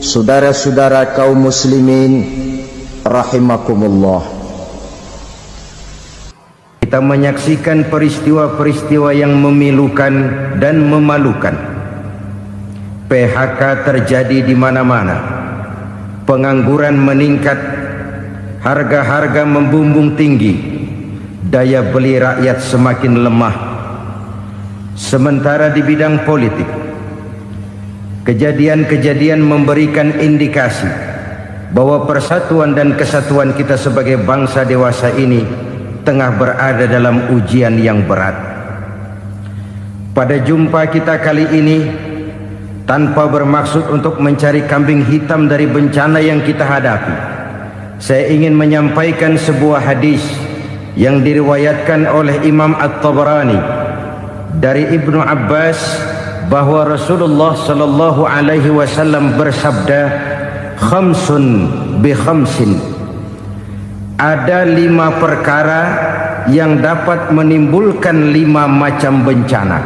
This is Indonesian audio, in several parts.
saudara-saudara kaum muslimin rahimakumullah. Kita menyaksikan peristiwa-peristiwa yang memilukan dan memalukan. PHK terjadi di mana-mana. Pengangguran meningkat, harga-harga membumbung tinggi, daya beli rakyat semakin lemah. Sementara di bidang politik, kejadian-kejadian memberikan indikasi bahwa persatuan dan kesatuan kita sebagai bangsa dewasa ini tengah berada dalam ujian yang berat. Pada jumpa kita kali ini, tanpa bermaksud untuk mencari kambing hitam dari bencana yang kita hadapi, saya ingin menyampaikan sebuah hadis yang diriwayatkan oleh Imam At-Tabarani dari Ibnu Abbas bahwa Rasulullah sallallahu alaihi wasallam bersabda, khamsun bi khamsin, ada 5 perkara yang dapat menimbulkan 5 macam bencana.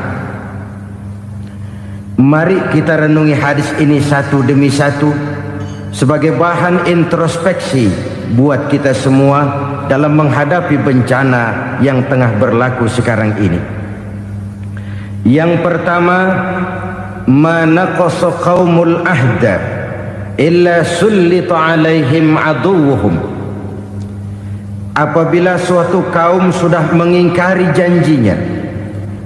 Mari kita renungi hadis ini satu demi satu sebagai bahan introspeksi buat kita semua dalam menghadapi bencana yang tengah berlaku sekarang ini. Yang pertama, ma naqasa qaumul ahda illa sullita alaihim aduwwuhum. Apabila suatu kaum sudah mengingkari janjinya,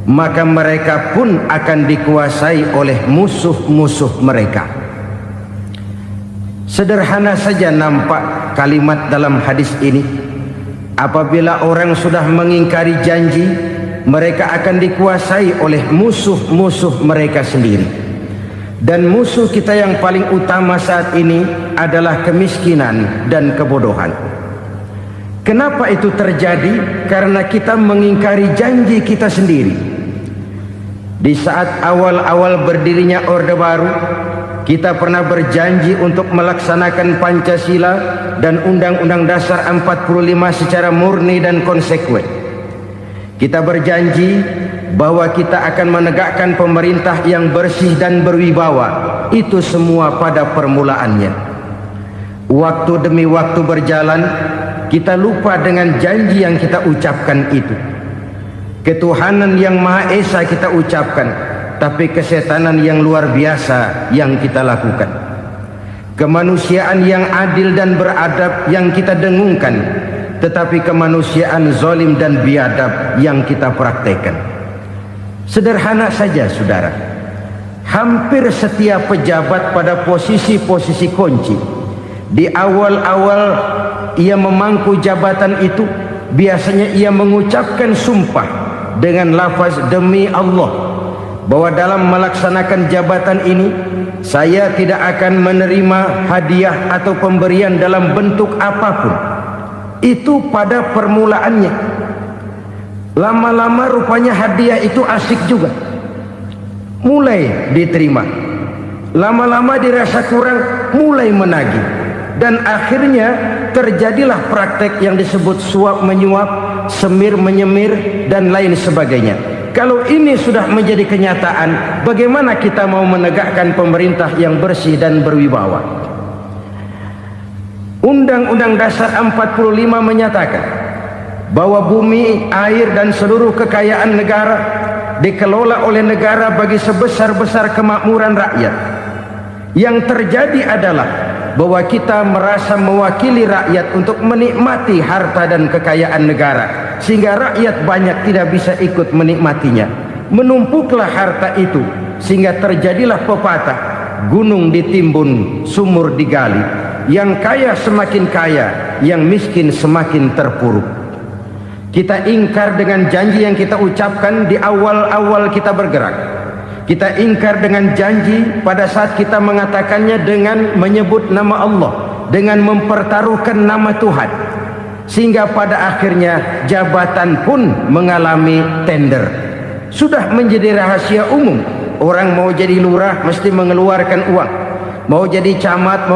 maka mereka pun akan dikuasai oleh musuh-musuh mereka. Sederhana saja nampak kalimat dalam hadis ini. Apabila orang sudah mengingkari janji, mereka akan dikuasai oleh musuh-musuh mereka sendiri. Dan musuh kita yang paling utama saat ini adalah kemiskinan dan kebodohan. Kenapa itu terjadi? Karena kita mengingkari janji kita sendiri. Di saat awal-awal berdirinya Orde Baru, kita pernah berjanji untuk melaksanakan Pancasila dan Undang-Undang Dasar 45 secara murni dan konsekuen. Kita berjanji bahwa kita akan menegakkan pemerintah yang bersih dan berwibawa. Itu semua pada permulaannya. Waktu demi waktu berjalan, kita lupa dengan janji yang kita ucapkan itu. Ketuhanan yang Maha Esa kita ucapkan, tapi kesetanan yang luar biasa yang kita lakukan. Kemanusiaan yang adil dan beradab yang kita dengungkan, tetapi kemanusiaan zalim dan biadab yang kita praktekkan. Sederhana saja saudara, hampir setiap pejabat pada posisi-posisi kunci, di awal-awal ia memangku jabatan itu, biasanya ia mengucapkan sumpah dengan lafaz demi Allah, bahwa dalam melaksanakan jabatan ini saya tidak akan menerima hadiah atau pemberian dalam bentuk apapun. Itu pada permulaannya. Lama-lama rupanya hadiah itu asik juga, mulai diterima. Lama-lama dirasa kurang, mulai menagih. Dan akhirnya terjadilah praktek yang disebut suap menyuap, semir menyemir, dan lain sebagainya. Kalau ini sudah menjadi kenyataan, bagaimana kita mau menegakkan pemerintah yang bersih dan berwibawa? Undang-Undang Dasar 45 menyatakan bahwa bumi, air, dan seluruh kekayaan negara dikelola oleh negara bagi sebesar-besar kemakmuran rakyat. Yang terjadi adalah bahwa kita merasa mewakili rakyat untuk menikmati harta dan kekayaan negara, sehingga rakyat banyak tidak bisa ikut menikmatinya. Menumpuklah harta itu sehingga terjadilah pepatah, gunung ditimbun, sumur digali. Yang kaya semakin kaya, yang miskin semakin terpuruk. Kita ingkar dengan janji yang kita ucapkan di awal-awal kita bergerak. Kita ingkar dengan janji pada saat kita mengatakannya dengan menyebut nama Allah, dengan mempertaruhkan nama Tuhan. Sehingga pada akhirnya jabatan pun mengalami tender. Sudah menjadi rahasia umum, orang mau jadi lurah mesti mengeluarkan uang, mau jadi camat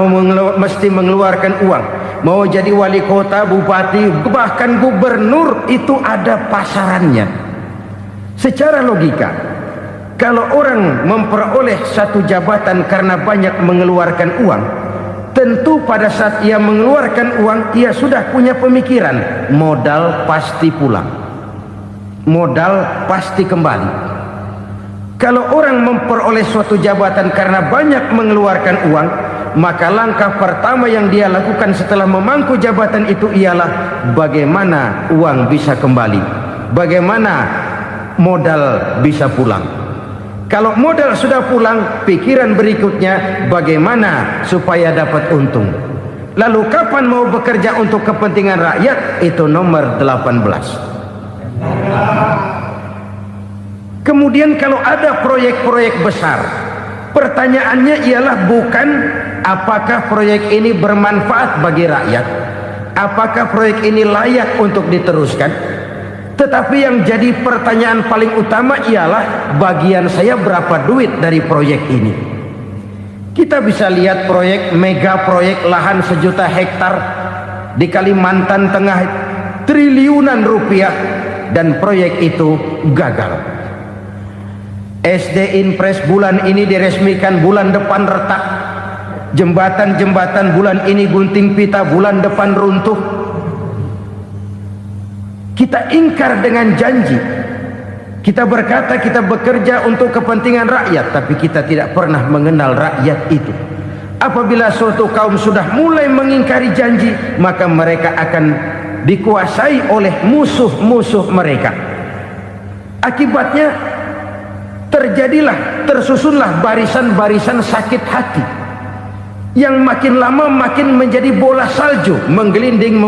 mesti mengeluarkan uang, mau jadi wali kota, bupati, bahkan gubernur, itu ada pasarannya. Secara logika, Kalau orang memperoleh satu jabatan karena banyak mengeluarkan uang, tentu pada saat ia mengeluarkan uang, ia sudah punya pemikiran, modal pasti pulang, modal pasti kembali. Kalau orang memperoleh suatu jabatan karena banyak mengeluarkan uang, maka langkah pertama yang dia lakukan setelah memangku jabatan itu ialah bagaimana uang bisa kembali, bagaimana modal bisa pulang. Kalau modal sudah pulang, pikiran berikutnya bagaimana supaya dapat untung. Lalu kapan mau bekerja untuk kepentingan rakyat? Itu nomor 18. Kemudian kalau ada proyek-proyek besar, pertanyaannya ialah bukan apakah proyek ini bermanfaat bagi rakyat, apakah proyek ini layak untuk diteruskan, tetapi yang jadi pertanyaan paling utama ialah bagian saya berapa duit dari proyek ini. Kita bisa lihat proyek, mega proyek lahan 1 juta hektar di Kalimantan Tengah, triliunan rupiah, dan proyek itu gagal. SD Impres bulan ini diresmikan, bulan depan retak. Jembatan-jembatan bulan ini gunting pita, bulan depan runtuh. Kita ingkar dengan janji. Kita berkata kita bekerja untuk kepentingan rakyat, tapi kita tidak pernah mengenal rakyat itu. Apabila suatu kaum sudah mulai mengingkari janji, maka mereka akan dikuasai oleh musuh-musuh mereka. Akibatnya tersusunlah barisan-barisan sakit hati yang makin lama makin menjadi bola salju, menggelinding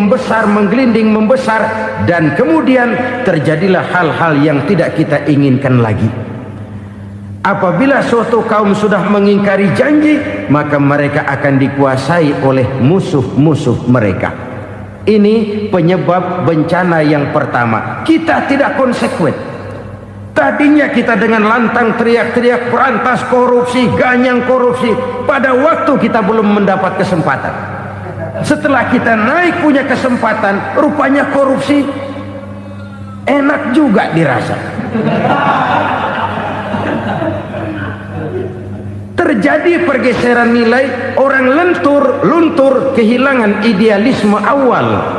membesar, dan kemudian terjadilah hal-hal yang tidak kita inginkan lagi. Apabila suatu kaum sudah mengingkari janji, maka mereka akan dikuasai oleh musuh-musuh mereka. Ini penyebab bencana yang pertama. Kita tidak konsekuen. Tadinya kita dengan lantang teriak-teriak berantas korupsi, ganyang korupsi. Pada waktu kita belum mendapat kesempatan. Setelah kita naik punya kesempatan, rupanya korupsi enak juga dirasa. Terjadi pergeseran nilai, orang luntur, kehilangan idealisme awal.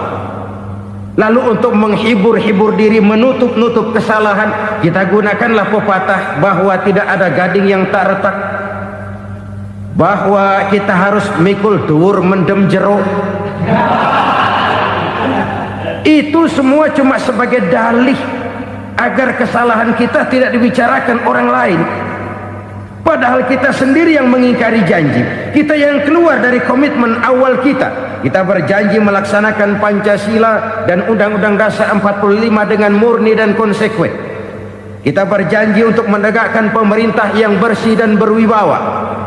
Lalu untuk menghibur diri, menutup kesalahan, kita gunakanlah pepatah bahwa tidak ada gading yang tak retak, bahwa kita harus mikul dur mendem jero. Itu semua cuma sebagai dalih agar kesalahan kita tidak dibicarakan orang lain. Padahal kita sendiri yang mengingkari janji. Kita yang keluar dari komitmen awal kita. Kita berjanji melaksanakan Pancasila dan Undang-Undang Dasar 45 dengan murni dan konsekuen. Kita berjanji untuk menegakkan pemerintah yang bersih dan berwibawa.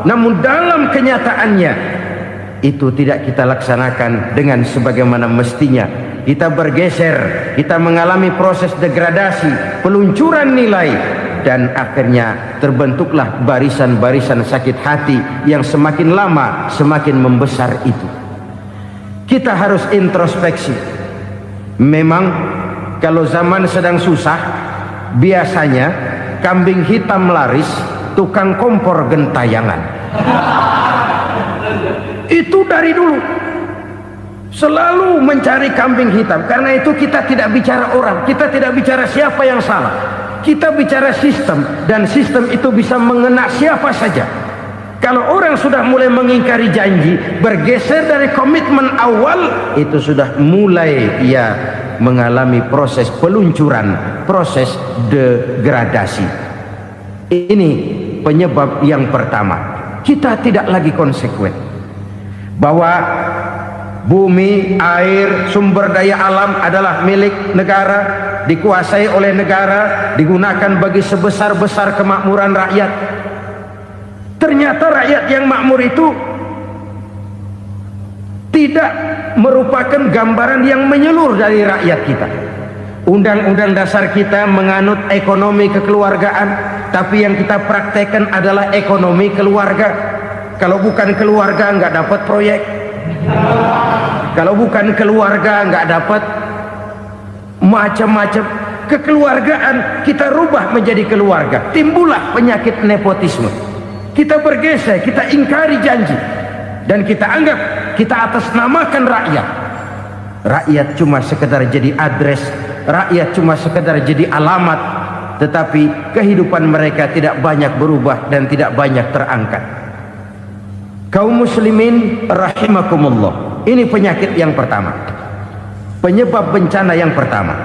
Namun dalam kenyataannya itu tidak kita laksanakan dengan sebagaimana mestinya. Kita bergeser, kita mengalami proses degradasi, peluncuran nilai, dan akhirnya terbentuklah barisan-barisan sakit hati yang semakin lama semakin membesar itu. Kita harus introspeksi. Memang kalau zaman sedang susah, biasanya kambing hitam laris, tukang kompor gentayangan. Itu dari dulu selalu mencari kambing hitam. Karena itu kita tidak bicara orang, kita tidak bicara siapa yang salah, kita bicara sistem, dan sistem itu bisa mengena siapa saja. Kalau orang sudah mulai mengingkari janji, bergeser dari komitmen awal, itu sudah mulai ia mengalami proses peluncuran, proses degradasi. Ini penyebab yang pertama. Kita tidak lagi konsekuen bahwa bumi, air, sumber daya alam adalah milik negara, dikuasai oleh negara, digunakan bagi sebesar-besar kemakmuran rakyat. Ternyata rakyat yang makmur itu tidak merupakan gambaran yang menyeluruh dari rakyat kita. Undang-undang dasar kita menganut ekonomi kekeluargaan, tapi yang kita praktekkan adalah ekonomi keluarga. Kalau bukan keluarga nggak dapat proyek. Kalau bukan keluarga nggak dapat macam-macam. kekeluargaan kita rubah menjadi keluarga, timbullah penyakit nepotisme. Kita bergeser, kita ingkari janji, dan kita anggap kita atasnamakan rakyat. Rakyat cuma sekedar jadi address, rakyat cuma sekedar jadi alamat, tetapi kehidupan mereka tidak banyak berubah dan tidak banyak terangkat. Kaum muslimin rahimakumullah, ini penyakit yang pertama, penyebab bencana yang pertama.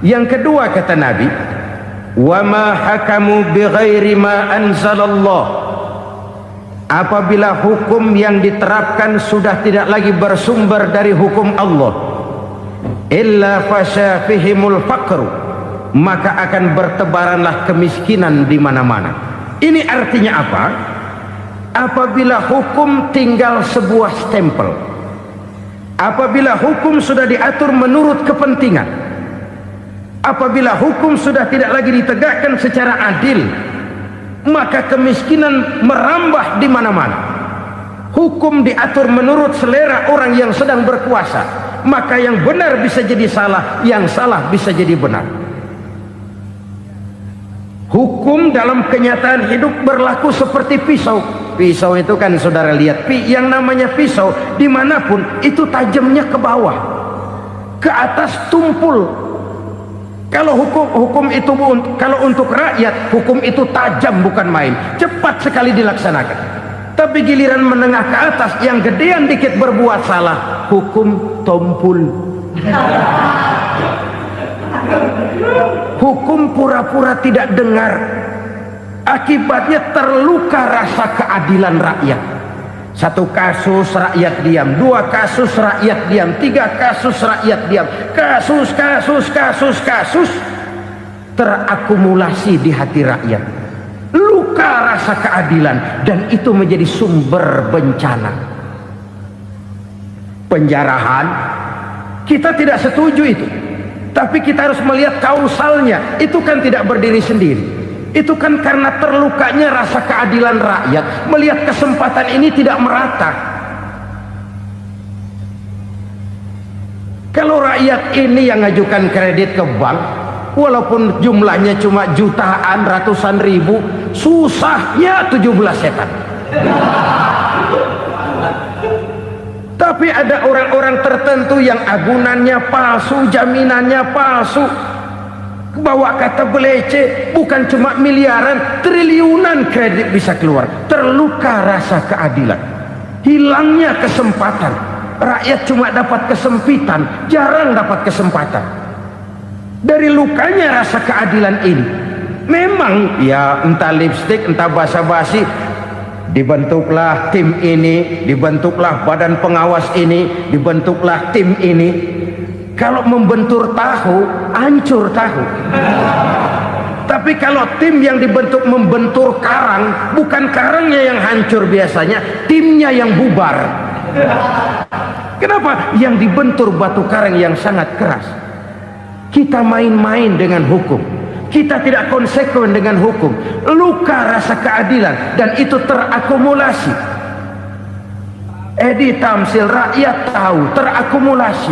Yang kedua, kata Nabi, wa ma hakamu bighairi ma anzalallah, apabila hukum yang diterapkan sudah tidak lagi bersumber dari hukum Allah, illa fasha fihimul faqru, maka akan bertebaranlah kemiskinan di mana-mana. Ini artinya apa? Apabila hukum tinggal sebuah stempel, apabila hukum sudah diatur menurut kepentingan, apabila hukum sudah tidak lagi ditegakkan secara adil, maka kemiskinan merambah di mana-mana. Hukum diatur menurut selera orang yang sedang berkuasa, maka yang benar bisa jadi salah, yang salah bisa jadi benar. Hukum dalam kenyataan hidup berlaku seperti pisau. Pisau itu kan saudara lihat, yang namanya pisau dimanapun itu tajamnya ke bawah, ke atas tumpul. Kalau hukum itu, kalau untuk rakyat, hukum itu tajam bukan main, cepat sekali dilaksanakan. Tapi giliran menengah ke atas, yang gedean dikit berbuat salah, hukum tumpul. Hukum pura-pura tidak dengar, akibatnya terluka rasa keadilan rakyat. Satu kasus rakyat diam, dua kasus rakyat diam, tiga kasus rakyat diam, kasus terakumulasi di hati rakyat, luka rasa keadilan, dan itu menjadi sumber bencana. Penjarahan, kita tidak setuju itu, tapi kita harus melihat kausalnya. Itu kan tidak berdiri sendiri, itu kan karena terlukanya rasa keadilan rakyat, melihat kesempatan ini tidak merata. Kalau rakyat ini yang ngajukan kredit ke bank, walaupun jumlahnya cuma jutaan, ratusan ribu, susahnya 17 setan. Tapi ada orang-orang tertentu yang agunannya palsu, jaminannya palsu, bawa kata belece, bukan cuma miliaran, triliunan kredit bisa keluar. Terluka rasa keadilan, hilangnya kesempatan. Rakyat cuma dapat kesempitan, jarang dapat kesempatan. Dari lukanya rasa keadilan ini, memang ya entah lipstik, entah basa-basi, dibentuklah tim ini, dibentuklah badan pengawas ini, dibentuklah tim ini. Kalau membentur tahu, hancur tahu. Tapi kalau tim yang dibentuk membentur karang, bukan karangnya yang hancur biasanya, timnya yang bubar. Kenapa? Yang dibentur batu karang yang sangat keras. Kita main-main dengan hukum, kita tidak konsekuen dengan hukum, luka rasa keadilan, dan itu terakumulasi. Edi Tamsil, rakyat tahu, terakumulasi,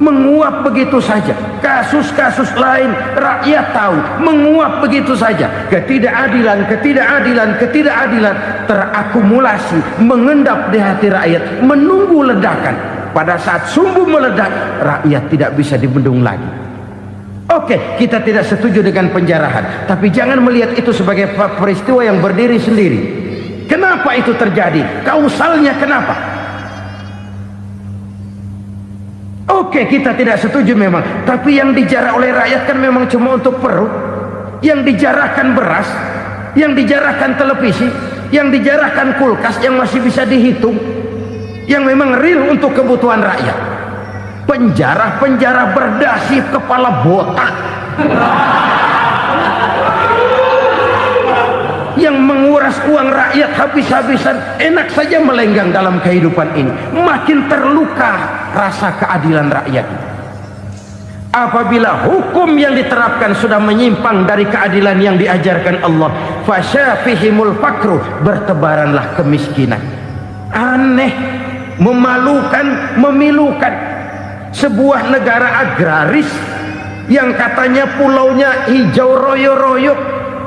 menguap begitu saja. Kasus-kasus lain rakyat tahu, menguap begitu saja. Ketidakadilan terakumulasi, mengendap di hati rakyat, menunggu ledakan. Pada saat sumbu meledak, rakyat tidak bisa dibendung lagi. Oke, kita tidak setuju dengan penjarahan, tapi jangan melihat itu sebagai peristiwa yang berdiri sendiri. Kenapa itu terjadi? Kausalnya kenapa? Oke, kita tidak setuju memang, tapi yang dijarah oleh rakyat kan memang cuma untuk perut. Yang dijarahkan beras, yang dijarahkan televisi, yang dijarahkan kulkas yang masih bisa dihitung, yang memang real untuk kebutuhan rakyat. Penjara berdasi kepala botak yang menguras uang rakyat habis-habisan, enak saja melenggang dalam kehidupan ini. Makin terluka rasa keadilan rakyat. Apabila hukum yang diterapkan sudah menyimpang dari keadilan yang diajarkan Allah, fasyafihimul fakru, bertebaranlah kemiskinan. Aneh, memalukan, memilukan. Sebuah negara agraris yang katanya pulaunya hijau royo-royo,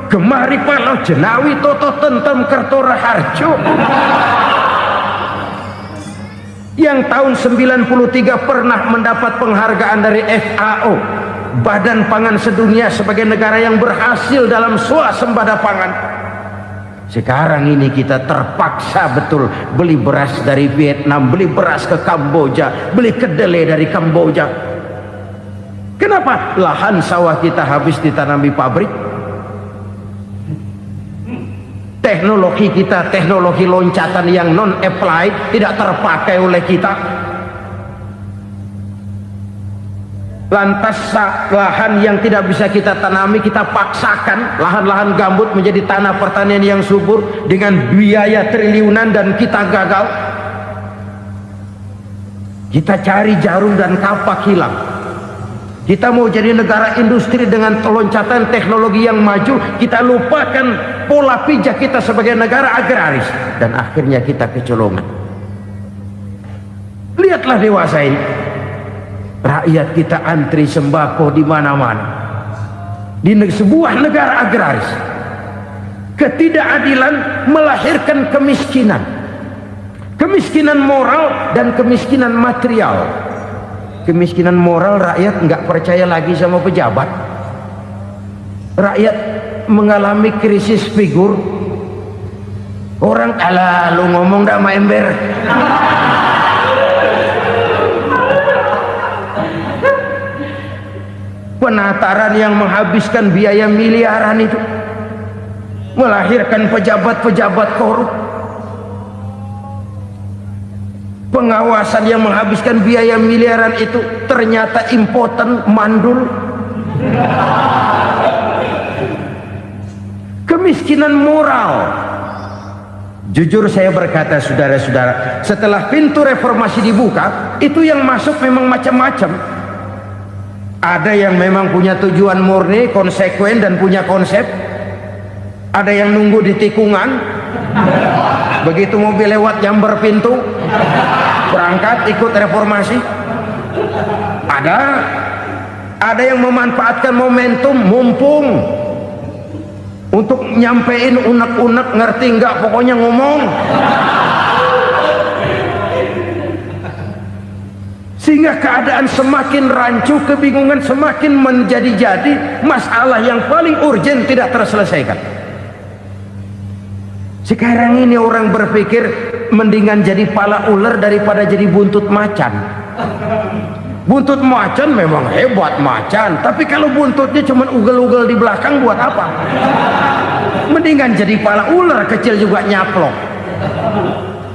gemari palau jenawi toto tentem kertora harjo, yang tahun 93 pernah mendapat penghargaan dari FAO, Badan Pangan Sedunia, sebagai negara yang berhasil dalam swasembada pangan. Sekarang ini kita terpaksa betul beli beras dari Vietnam, beli beras ke Kamboja, beli kedelai dari Kamboja. Kenapa? Lahan sawah kita habis ditanami pabrik. Teknologi kita, teknologi loncatan yang non applied, tidak terpakai oleh kita. Lantas lahan yang tidak bisa kita tanami, kita paksakan lahan-lahan gambut menjadi tanah pertanian yang subur dengan biaya triliunan, dan kita gagal. Kita cari jarum dan kapak hilang. Kita mau jadi negara industri dengan loncatan teknologi yang maju, kita lupakan pola pijak kita sebagai negara agraris, dan akhirnya kita kecolongan. Lihatlah dewasa ini, rakyat kita antri sembako di mana-mana. Di sebuah negara agraris, ketidakadilan melahirkan kemiskinan, kemiskinan moral dan kemiskinan material. Kemiskinan moral, rakyat nggak percaya lagi sama pejabat. Rakyat mengalami krisis figur. Orang alah lu ngomong dah main ember. Penataran yang menghabiskan biaya miliaran itu melahirkan pejabat-pejabat korup. Pengawasan yang menghabiskan biaya miliaran itu ternyata impoten, mandul. Kemiskinan moral. Jujur saya berkata, saudara-saudara, setelah pintu reformasi dibuka, itu yang masuk memang macam-macam. Ada yang memang punya tujuan murni, konsekuen dan punya konsep. Ada yang nunggu di tikungan, begitu mobil lewat nyamber pintu, berangkat ikut reformasi. Ada yang memanfaatkan momentum, mumpung untuk nyampein unek-unek, ngerti enggak, pokoknya ngomong. Sehingga keadaan semakin rancu, kebingungan semakin menjadi-jadi, masalah yang paling urgen tidak terselesaikan. Sekarang ini orang berpikir mendingan jadi pala ular daripada jadi buntut macan. Buntut macan memang hebat macan, tapi kalau buntutnya cuma ugel-ugel di belakang buat apa? Mendingan jadi pala ular, kecil juga nyaplok.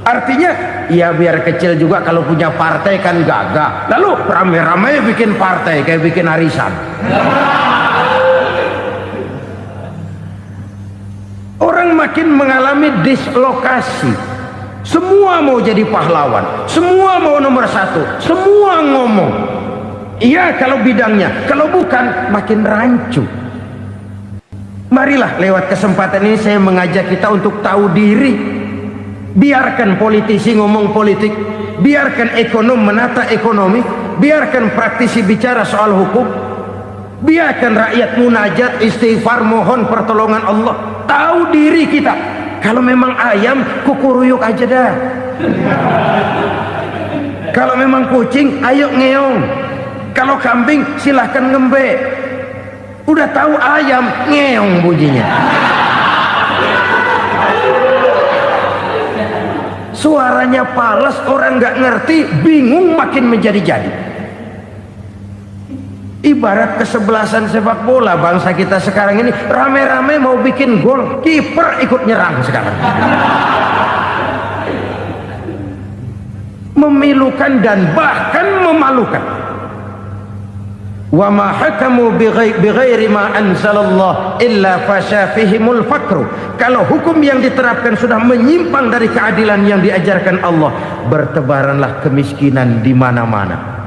Artinya ya biar kecil juga kalau punya partai kan gagah. Lalu rame-rame bikin partai kayak bikin arisan. Orang makin mengalami dislokasi. Semua mau jadi pahlawan, semua mau nomor satu, semua ngomong. Iya kalau bidangnya, kalau bukan makin rancu. Marilah lewat kesempatan ini saya mengajak kita untuk tahu diri. Biarkan politisi ngomong politik, biarkan ekonom menata ekonomi, biarkan praktisi bicara soal hukum, biarkan rakyat munajat, istighfar, mohon pertolongan Allah. Tahu diri kita. Kalau memang ayam, kukuruyuk aja dah. Kalau memang kucing, ayo ngeong. Kalau kambing, silahkan ngembe. Udah tahu ayam, ngeong bunyinya. Suaranya palas, orang nggak ngerti, bingung, makin menjadi-jadi. Ibarat kesebelasan sepak bola bangsa kita sekarang ini, rame-rame mau bikin gol, kiper ikut nyerang sekarang. Memilukan dan bahkan memalukan. Wa ma hakamu bighairi ma anzalallah illa fasha fihimul fakru. Kalau hukum yang diterapkan sudah menyimpang dari keadilan yang diajarkan Allah, bertebaranlah kemiskinan di mana-mana.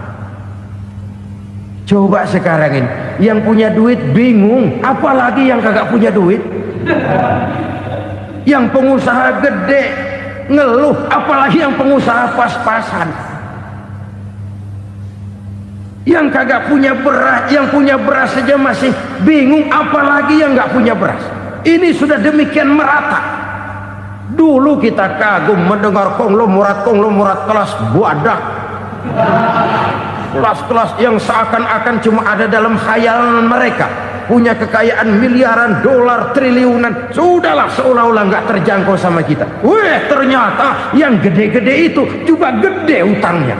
Coba sekarang ini yang punya duit bingung, apalagi yang kagak punya duit. Yang pengusaha gede ngeluh, apalagi yang pengusaha pas-pasan. Yang kagak punya beras, yang punya beras saja masih bingung, apalagi yang nggak punya beras. Ini sudah demikian merata. Dulu kita kagum mendengar konglomerat kelas buadah, kelas-kelas yang seakan-akan cuma ada dalam khayalan mereka, punya kekayaan miliaran dolar, triliunan. Sudahlah, seolah-olah nggak terjangkau sama kita. Weh, ternyata yang gede-gede itu juga gede utangnya.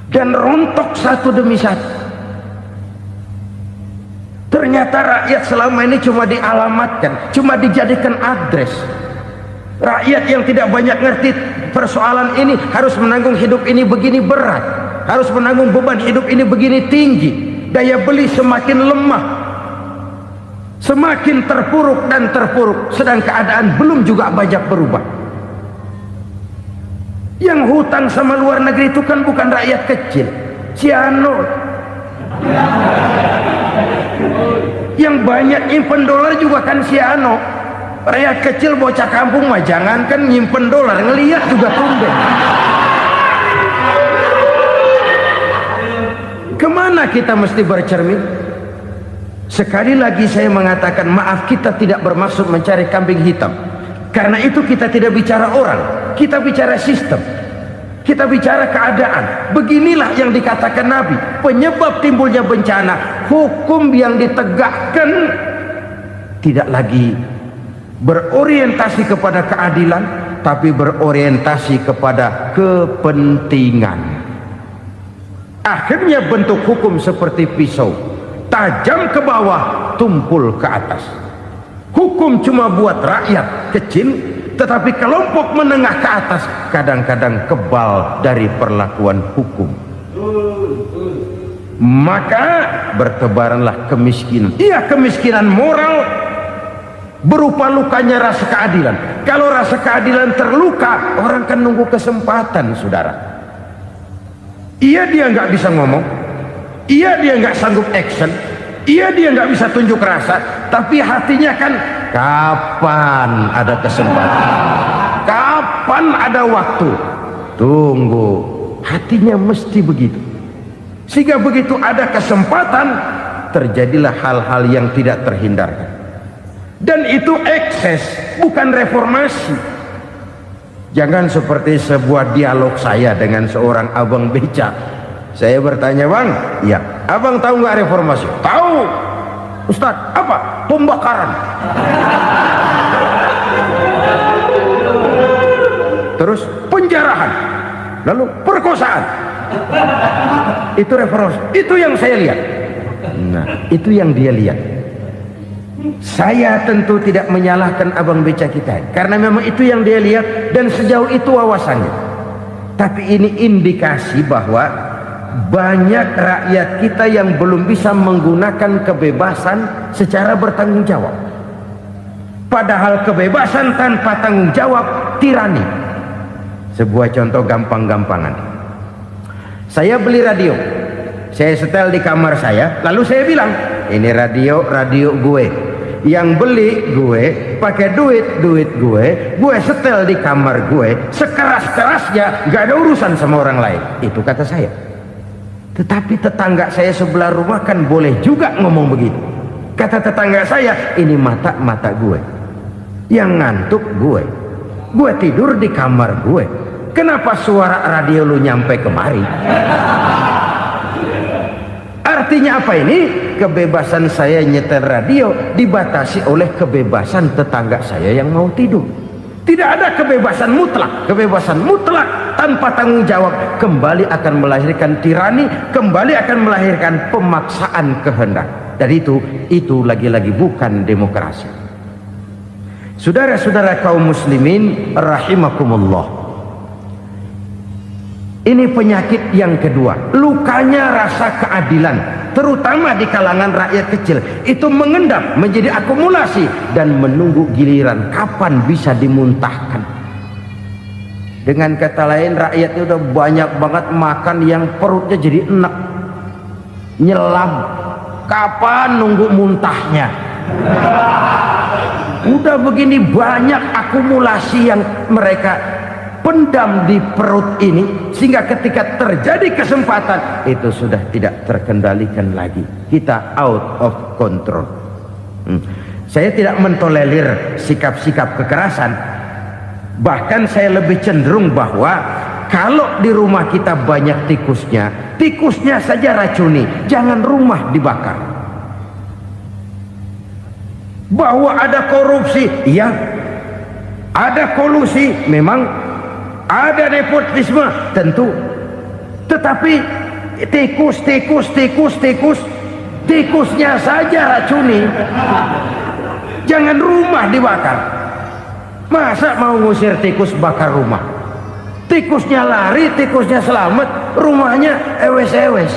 Dan rontok satu demi satu. Ternyata rakyat selama ini cuma dialamatkan, cuma dijadikan address. Rakyat yang tidak banyak ngerti persoalan ini harus menanggung hidup ini begini berat, harus menanggung beban hidup ini begini tinggi, daya beli semakin lemah, semakin terpuruk dan terpuruk, sedang keadaan belum juga banyak berubah. Yang hutang sama luar negeri itu kan bukan rakyat kecil, Ciano. Yang banyak nyimpen dolar juga kan Ciano. Rakyat kecil bocah kampung mah jangankan nyimpen dolar, ngelihat juga tumben. Kemana kita mesti bercermin? Sekali lagi saya mengatakan, maaf, kita tidak bermaksud mencari kambing hitam. Karena itu kita tidak bicara orang, kita bicara sistem, kita bicara keadaan. Beginilah yang dikatakan Nabi, penyebab timbulnya bencana, hukum yang ditegakkan tidak lagi berorientasi kepada keadilan, tapi berorientasi kepada kepentingan. Akhirnya bentuk hukum seperti pisau, tajam ke bawah, tumpul ke atas. Hukum cuma buat rakyat kecil, tetapi kelompok menengah ke atas kadang-kadang kebal dari perlakuan hukum. Maka bertebaranlah kemiskinan. Iya, kemiskinan moral berupa lukanya rasa keadilan. Kalau rasa keadilan terluka, orang kan nunggu kesempatan, saudara. Iya, dia nggak bisa ngomong, iya, dia nggak sanggup action, iya, dia nggak bisa tunjuk rasa, tapi hatinya kan, kapan ada kesempatan, kapan ada waktu, tunggu. Hatinya mesti begitu. Sehingga begitu ada kesempatan, terjadilah hal-hal yang tidak terhindarkan. Dan itu ekses, bukan reformasi. Jangan seperti sebuah dialog saya dengan seorang abang beca. Saya bertanya, bang, ya, abang tahu nggak reformasi? Tahu. Ustaz, apa? Pembakaran. Terus penjarahan, lalu perkosaan. Itu reformasi. Itu yang saya lihat. Nah, itu yang dia lihat. Saya tentu tidak menyalahkan abang beca kita, karena memang itu yang dia lihat dan sejauh itu wawasannya. Tapi ini indikasi bahwa banyak rakyat kita yang belum bisa menggunakan kebebasan secara bertanggung jawab. Padahal kebebasan tanpa tanggung jawab tirani. Sebuah contoh gampang-gampangan. Saya beli radio, saya setel di kamar saya, lalu saya bilang, ini radio gue. Yang beli gue, pakai duit gue setel di kamar gue, sekeras-kerasnya, gak ada urusan sama orang lain. Itu kata saya. Tetapi tetangga saya sebelah rumah kan boleh juga ngomong begitu. Kata tetangga saya, ini mata gue, yang ngantuk gue tidur di kamar gue, kenapa suara radio lu nyampe kemari? Artinya apa ini? Kebebasan saya nyetel radio dibatasi oleh kebebasan tetangga saya yang mau tidur. Tidak ada kebebasan mutlak. Kebebasan mutlak tanpa tanggung jawab kembali akan melahirkan tirani, kembali akan melahirkan pemaksaan kehendak. Dan itu lagi-lagi bukan demokrasi. Saudara-saudara kaum muslimin rahimakumullah. Ini penyakit yang kedua, lukanya rasa keadilan, terutama di kalangan rakyat kecil. Itu mengendap menjadi akumulasi dan menunggu giliran kapan bisa dimuntahkan. Dengan kata lain, rakyatnya udah banyak banget makan yang perutnya jadi enak, nyelam. Kapan nunggu muntahnya? Udah begini banyak akumulasi yang mereka terpendam di perut ini, sehingga ketika terjadi kesempatan itu sudah tidak terkendalikan lagi, kita out of control. Saya tidak mentolerir sikap-sikap kekerasan, bahkan saya lebih cenderung bahwa kalau di rumah kita banyak tikusnya saja racuni, jangan rumah dibakar. Bahwa ada korupsi, ya, ada kolusi, memang ada nepotisme, tentu. Tetapi tikusnya saja racuni, jangan rumah dibakar. Masa mau ngusir tikus bakar rumah? Tikusnya lari, tikusnya selamat, rumahnya ewes-ewes.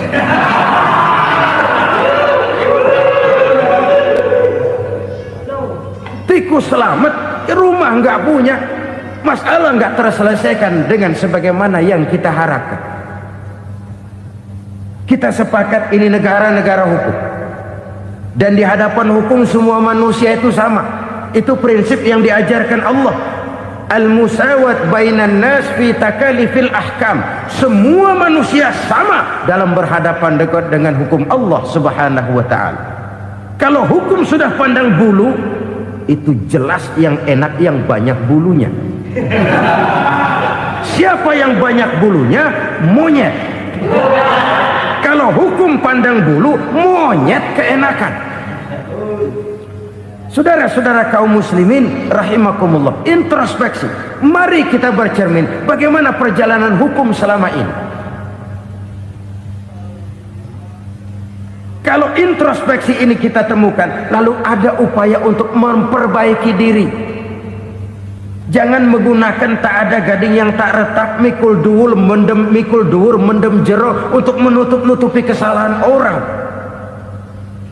Tikus selamat, rumah nggak punya, masalah nggak terselesaikan dengan sebagaimana yang kita harapkan. Kita sepakat ini negara hukum, dan di hadapan hukum semua manusia itu sama. Itu prinsip yang diajarkan Allah. Al-musawat bainan nas fi takalifil ahkam. Semua manusia sama dalam berhadapan dekat dengan hukum Allah Subhanahu wa taala. Kalau hukum sudah pandang bulu, itu jelas yang enak yang banyak bulunya. Siapa yang banyak bulunya? Monyet. Kalau hukum pandang bulu, monyet keenakan. Saudara-saudara kaum muslimin rahimakumullah, introspeksi. Mari kita bercermin bagaimana perjalanan hukum selama ini. Kalau introspeksi ini kita temukan, lalu ada upaya untuk memperbaiki diri. Jangan menggunakan tak ada gading yang tak retak, mikul duwur mendem jero untuk menutup-nutupi kesalahan orang.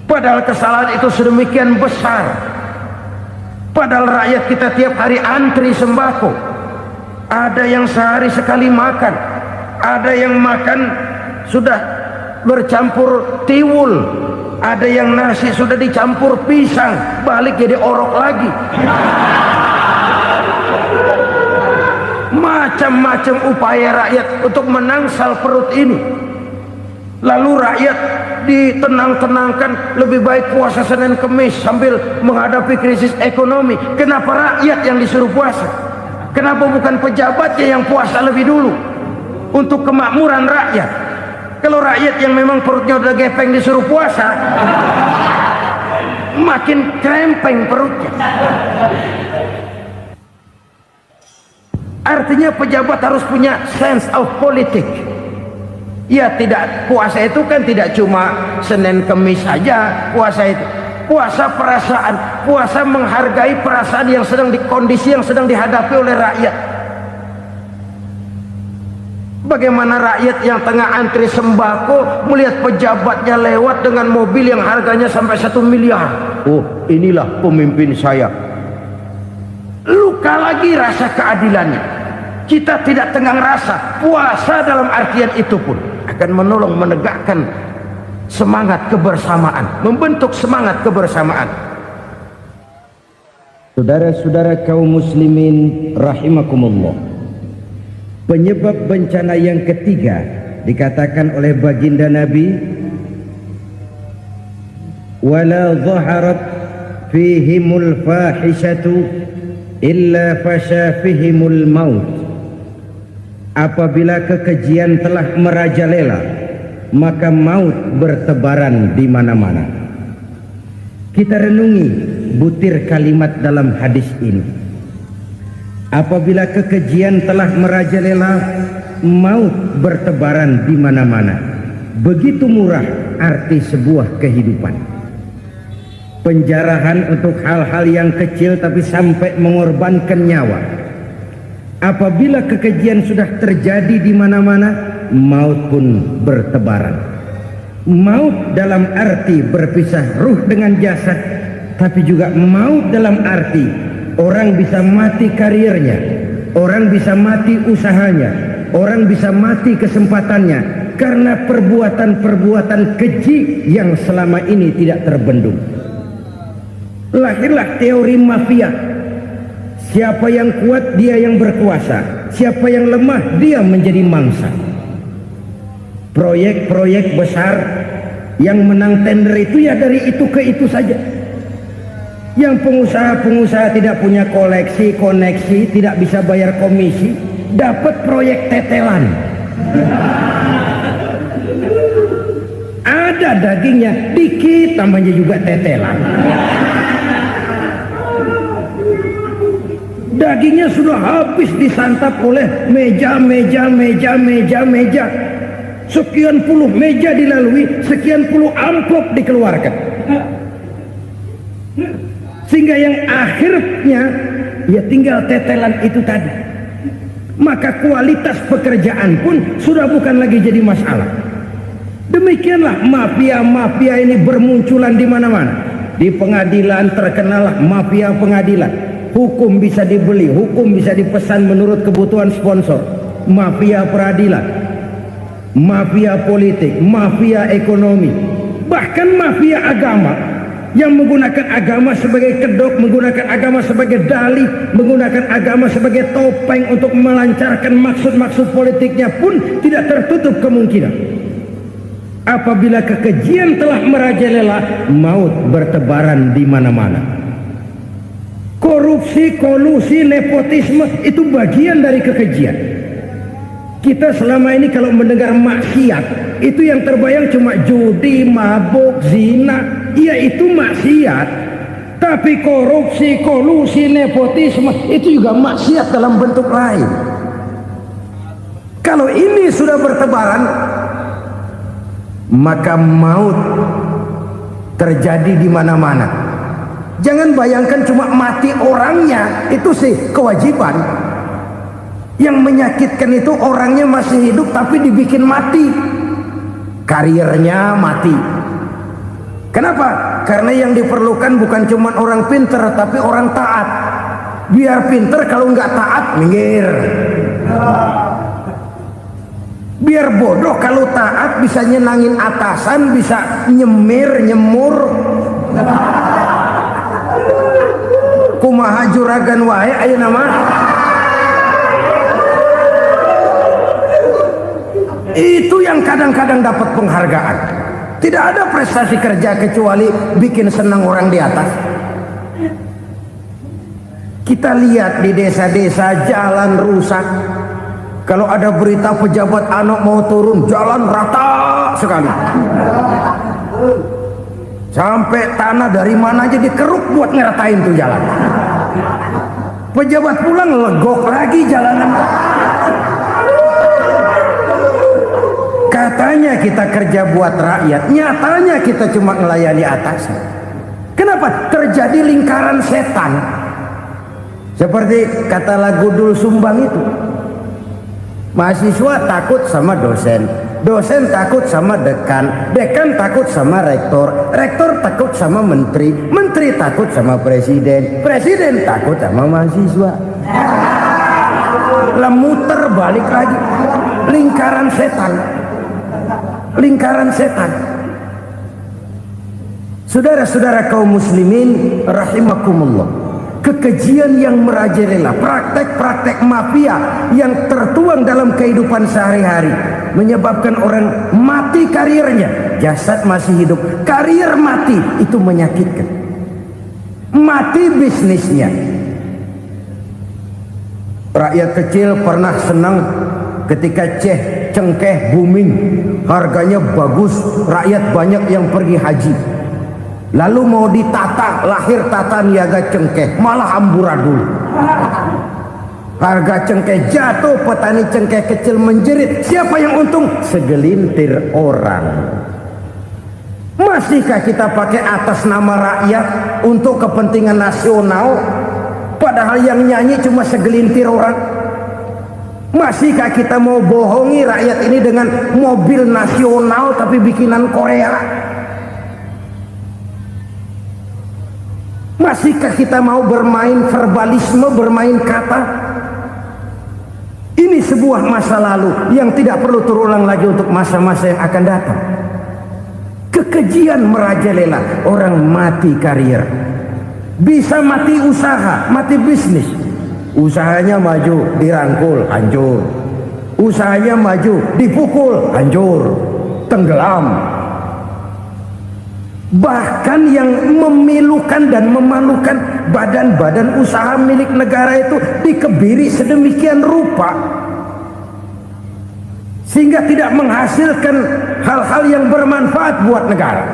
Padahal kesalahan itu sedemikian besar. Padahal rakyat kita tiap hari antri sembako. Ada yang sehari sekali makan, ada yang makan sudah bercampur tiwul, ada yang nasi sudah dicampur pisang, balik jadi orok lagi. Macam-macam upaya rakyat untuk menangsal perut ini. Lalu rakyat ditenang-tenangkan, lebih baik puasa Senin Kemis sambil menghadapi krisis ekonomi. Kenapa rakyat yang disuruh puasa? Kenapa bukan pejabatnya yang puasa lebih dulu untuk kemakmuran rakyat? Kalau rakyat yang memang perutnya udah gepeng disuruh puasa, makin krempeng perutnya. Artinya pejabat harus punya sense of politik. Ya, tidak, puasa itu kan tidak cuma Senin Kemis saja. Puasa itu puasa perasaan, puasa menghargai perasaan yang sedang kondisi yang sedang dihadapi oleh rakyat. Bagaimana rakyat yang tengah antri sembako melihat pejabatnya lewat dengan mobil yang harganya sampai 1 miliar. Oh, inilah pemimpin saya. Luka lagi rasa keadilannya. Kita tidak tenggang rasa. Puasa dalam artian itu pun akan menolong menegakkan semangat kebersamaan, membentuk semangat kebersamaan. Saudara-saudara kaum muslimin rahimakumullah, penyebab bencana yang ketiga dikatakan oleh baginda Nabi, wala zaharat fihimul fahishatu illa fasha fihimul maut. Apabila kekejian telah merajalela, maka maut bertebaran di mana-mana. Kita renungi butir kalimat dalam hadis ini. Apabila kekejian telah merajalela, maut bertebaran di mana-mana. Begitu murah arti sebuah kehidupan. Penjarahan untuk hal-hal yang kecil tapi sampai mengorbankan nyawa. Apabila kekejian sudah terjadi di mana-mana, maut pun bertebaran. Maut dalam arti berpisah ruh dengan jasad, tapi juga maut dalam arti orang bisa mati karirnya, orang bisa mati usahanya, orang bisa mati kesempatannya karena perbuatan-perbuatan keji yang selama ini tidak terbendung. Lahirlah teori mafia. Siapa yang kuat dia yang berkuasa. siapa yang lemah dia menjadi mangsa. Proyek-proyek besar yang menang tender itu ya dari itu ke itu saja. Yang pengusaha-pengusaha tidak punya koneksi, tidak bisa bayar komisi, dapat proyek tetelan. Ada dagingnya dikit, tambahnya juga tetelan. Dagingnya sudah habis disantap oleh meja. Sekian puluh meja dilalui, sekian puluh amplop dikeluarkan. Sehingga yang akhirnya ya tinggal tetelan itu tadi. Maka kualitas pekerjaan pun sudah bukan lagi jadi masalah. Demikianlah mafia-mafia ini bermunculan di mana-mana. Di pengadilan terkenal mafia pengadilan. Hukum bisa dibeli, hukum bisa dipesan menurut kebutuhan sponsor. Mafia peradilan, mafia politik, mafia ekonomi, bahkan mafia agama yang menggunakan agama sebagai kedok, menggunakan agama sebagai dalih, menggunakan agama sebagai topeng untuk melancarkan maksud-maksud politiknya pun tidak tertutup kemungkinan. Apabila kekejian telah merajalela, maut bertebaran di mana-mana. Korupsi, kolusi, nepotisme itu bagian dari kekejian. Kita selama ini kalau mendengar maksiat, itu yang terbayang cuma judi, mabuk, zina. Iya, itu maksiat. Tapi korupsi, kolusi, nepotisme itu juga maksiat dalam bentuk lain. Kalau ini sudah bertebaran, maka maut terjadi di mana-mana. Jangan bayangkan cuma mati orangnya, itu sih kewajiban. Yang menyakitkan itu orangnya masih hidup tapi dibikin mati, karirnya mati. Kenapa? Karena yang diperlukan bukan cuma orang pinter tapi orang taat. Biar pinter, kalau nggak taat minggir. Biar bodoh, kalau taat bisa nyenangin atasan, bisa nyemur. Kumaha juragan wae ayeuna mah. Itu yang kadang-kadang dapat penghargaan. Tidak ada prestasi kerja kecuali bikin senang orang di atas. Kita lihat di desa-desa jalan rusak. Kalau ada berita pejabat anak mau turun, jalan rata sekali. Sampai tanah dari mana aja dikeruk buat ngeratain tuh jalan. Pejabat pulang legok lagi jalanan. Katanya kita kerja buat rakyat, nyatanya kita cuma melayani atasan. Kenapa? Terjadi lingkaran setan. Seperti kata lagu Dul Sumbang itu. Mahasiswa takut sama dosen, dosen takut sama dekan, dekan takut sama rektor, rektor takut sama menteri, menteri takut sama presiden, presiden takut sama mahasiswa. Muter balik lagi, lingkaran setan, lingkaran setan. Saudara-saudara kaum muslimin rahimakumullah, kekejian yang merajalela, praktek-praktek mafia yang tertuang dalam kehidupan sehari-hari menyebabkan orang mati karirnya, jasad masih hidup, karir mati, itu menyakitkan. Mati bisnisnya. Rakyat kecil pernah senang ketika cengkeh booming, harganya bagus, rakyat banyak yang pergi haji. Lalu mau ditata, lahir tata niaga cengkeh, malah amburadul. Harga cengkeh jatuh, petani cengkeh kecil menjerit. Siapa yang untung? Segelintir orang. Masihkah kita pakai atas nama rakyat untuk kepentingan nasional, padahal yang nyanyi cuma segelintir orang? Masihkah kita mau bohongi rakyat ini dengan mobil nasional tapi bikinan Korea? Masihkah kita mau bermain verbalisme, bermain kata? Ini sebuah masa lalu yang tidak perlu terulang lagi untuk masa-masa yang akan datang. Kekejian merajalela, orang mati karir, bisa mati usaha, mati bisnis. Usahanya maju, dirangkul, hancur. Usahanya maju, dipukul, hancur, tenggelam. Bahkan yang memilukan dan memalukan badan-badan usaha milik negara itu dikebiri sedemikian rupa sehingga tidak menghasilkan hal-hal yang bermanfaat buat negara.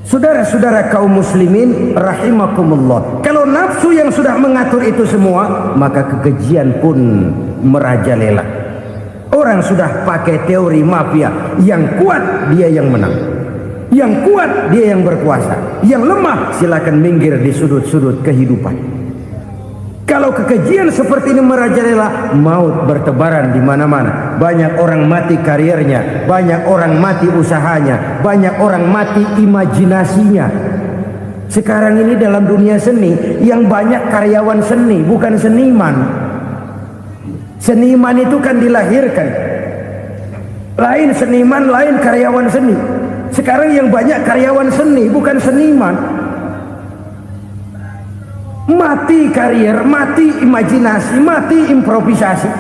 Saudara-saudara kaum muslimin rahimakumullah, kalau nafsu yang sudah mengatur itu semua, maka kekejian pun merajalela. Orang sudah pakai teori mafia, yang kuat dia yang menang, yang kuat dia yang berkuasa, yang lemah silakan minggir di sudut-sudut kehidupan. Kalau kekejian seperti ini merajalela, maut bertebaran di mana-mana. Banyak orang mati karirnya, banyak orang mati usahanya, banyak orang mati imajinasinya. Sekarang ini dalam dunia seni, yang banyak karyawan seni, bukan seniman. Seniman itu kan dilahirkan, lain seniman, lain karyawan seni. Sekarang yang banyak karyawan seni, bukan seniman. Mati karier, mati imajinasi, mati improvisasi,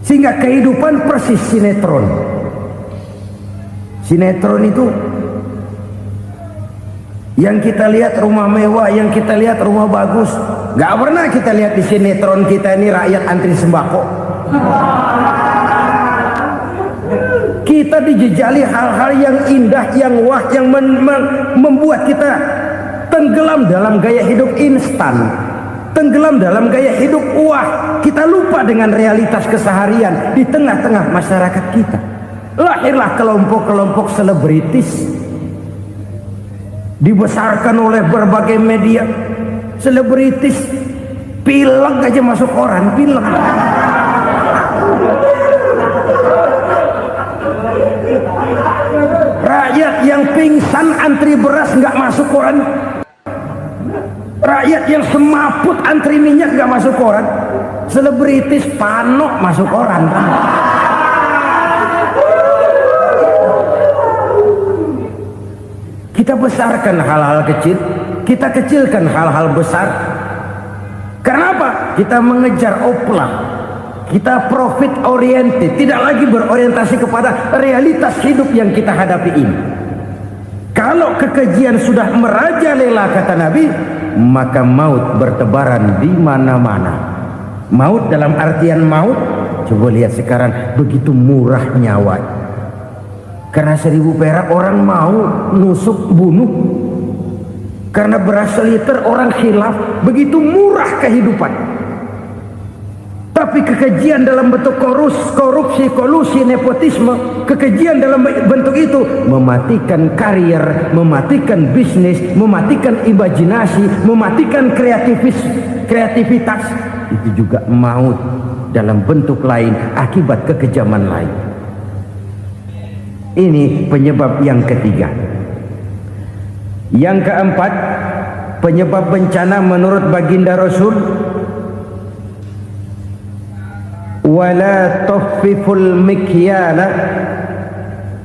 sehingga kehidupan persis sinetron. Sinetron itu yang kita lihat rumah mewah, yang kita lihat rumah bagus. Gak pernah kita lihat di sinetron kita ini rakyat antri sembako. Kita dijejali hal-hal yang indah, yang wah, yang membuat kita tenggelam dalam gaya hidup instan, tenggelam dalam gaya hidup wah. Kita lupa dengan realitas keseharian di tengah-tengah masyarakat kita. Lahirlah kelompok-kelompok selebritis, dibesarkan oleh berbagai media. Selebritis pilek aja masuk koran, pilek. Rakyat yang pingsan antri beras nggak masuk koran. Rakyat yang semaput antri minyak nggak masuk koran. Selebritis panok masuk koran. Kita besarkan hal-hal kecil, kita kecilkan hal-hal besar. Kenapa? Kita mengejar oplah, kita profit oriented, tidak lagi berorientasi kepada realitas hidup yang kita hadapi ini. Kalau kekejian sudah merajalela, kata Nabi, maka maut bertebaran di mana-mana. Maut dalam artian maut, coba lihat sekarang begitu murah nyawa. Karena 1000 perak orang mau nusuk bunuh. Karena beras seliter orang khilaf, begitu murah kehidupan. Tapi kekejian dalam bentuk korupsi, kolusi, nepotisme, kekejian dalam bentuk itu mematikan karier, mematikan bisnis, mematikan imajinasi, mematikan kreativitas. Itu juga maut dalam bentuk lain akibat kekejaman lain. Ini penyebab yang ketiga. Yang keempat, penyebab bencana menurut baginda Rasul, wala tuffiful mikyala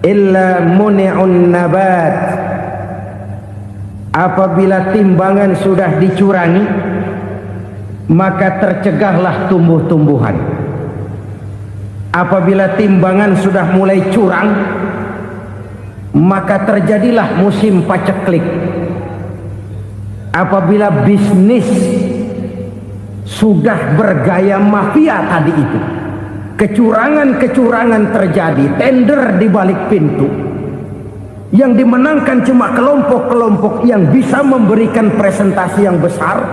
illa muni'un nabat. Apabila timbangan sudah dicurangi, maka tercegahlah tumbuh-tumbuhan. Apabila timbangan sudah mulai curang, maka terjadilah musim paceklik. Apabila bisnis sudah bergaya mafia tadi itu, kecurangan-kecurangan terjadi, tender di balik pintu, yang dimenangkan cuma kelompok-kelompok yang bisa memberikan presentasi yang besar,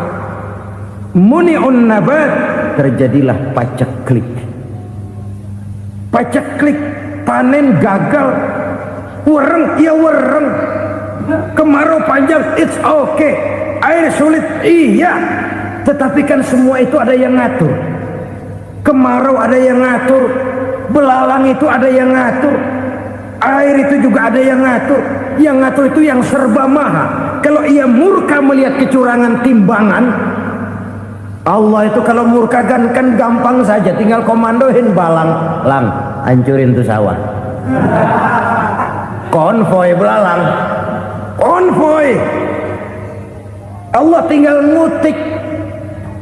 muni'un nabat, terjadilah paceklik. Paceklik, panen gagal, wereng, ya wereng, kemarau panjang, it's okay, air sulit, iya, tetapi kan semua itu ada yang ngatur. Kemarau ada yang ngatur, belalang itu ada yang ngatur, air itu juga ada yang ngatur. Yang ngatur itu yang serba maha. Kalau ia murka melihat kecurangan timbangan, Allah itu kalau murka kan gampang saja, tinggal komandoin balang, lang, hancurin tuh sawah. Konvoy belalang, konvoy, Allah tinggal ngutik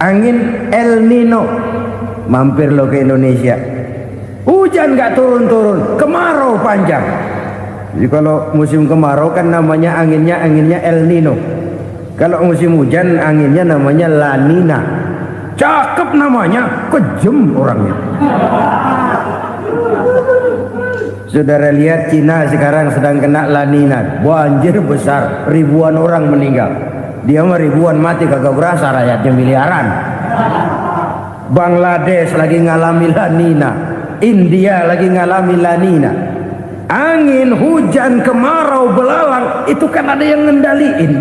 angin El Nino. Mampir lo ke Indonesia, hujan nggak turun-turun, kemarau panjang. Jadi kalau musim kemarau kan namanya anginnya El Nino. Kalau musim hujan anginnya namanya La Nina. Cakep namanya, kejem orangnya. Saudara lihat Cina sekarang sedang kena La Nina, banjir besar, ribuan orang meninggal. Dia mah ribuan mati kagak berasa, rakyatnya miliaran. Bangladesh lagi ngalami La Nina, India lagi ngalami La Nina. Angin, hujan, kemarau, belalang itu kan ada yang ngendaliin.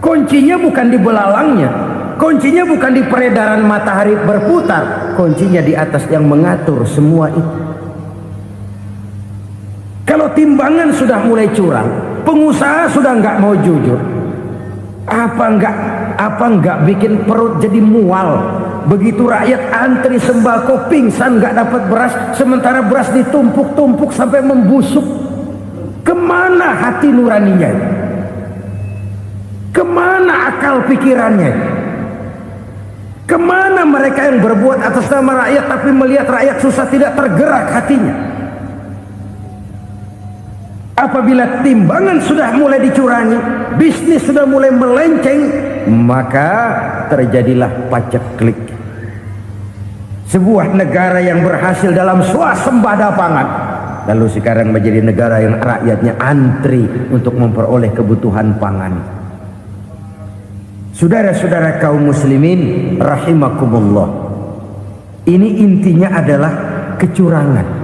Kuncinya bukan di belalangnya, kuncinya bukan di peredaran matahari berputar, kuncinya di atas yang mengatur semua itu. Kalau timbangan sudah mulai curang, pengusaha sudah nggak mau jujur, apa nggak bikin perut jadi mual. Begitu rakyat antri sembako pingsan nggak dapat beras, sementara beras ditumpuk-tumpuk sampai membusuk. Kemana hati nuraninya? Kemana akal pikirannya? Kemana mereka yang berbuat atas nama rakyat tapi melihat rakyat susah tidak tergerak hatinya? Apabila timbangan sudah mulai dicurangi, bisnis sudah mulai melenceng, maka terjadilah paceklik. Sebuah negara yang berhasil dalam swasembada pangan, lalu sekarang menjadi negara yang rakyatnya antri untuk memperoleh kebutuhan pangan. Saudara-saudara kaum muslimin rahimakumullah, ini intinya adalah kecurangan.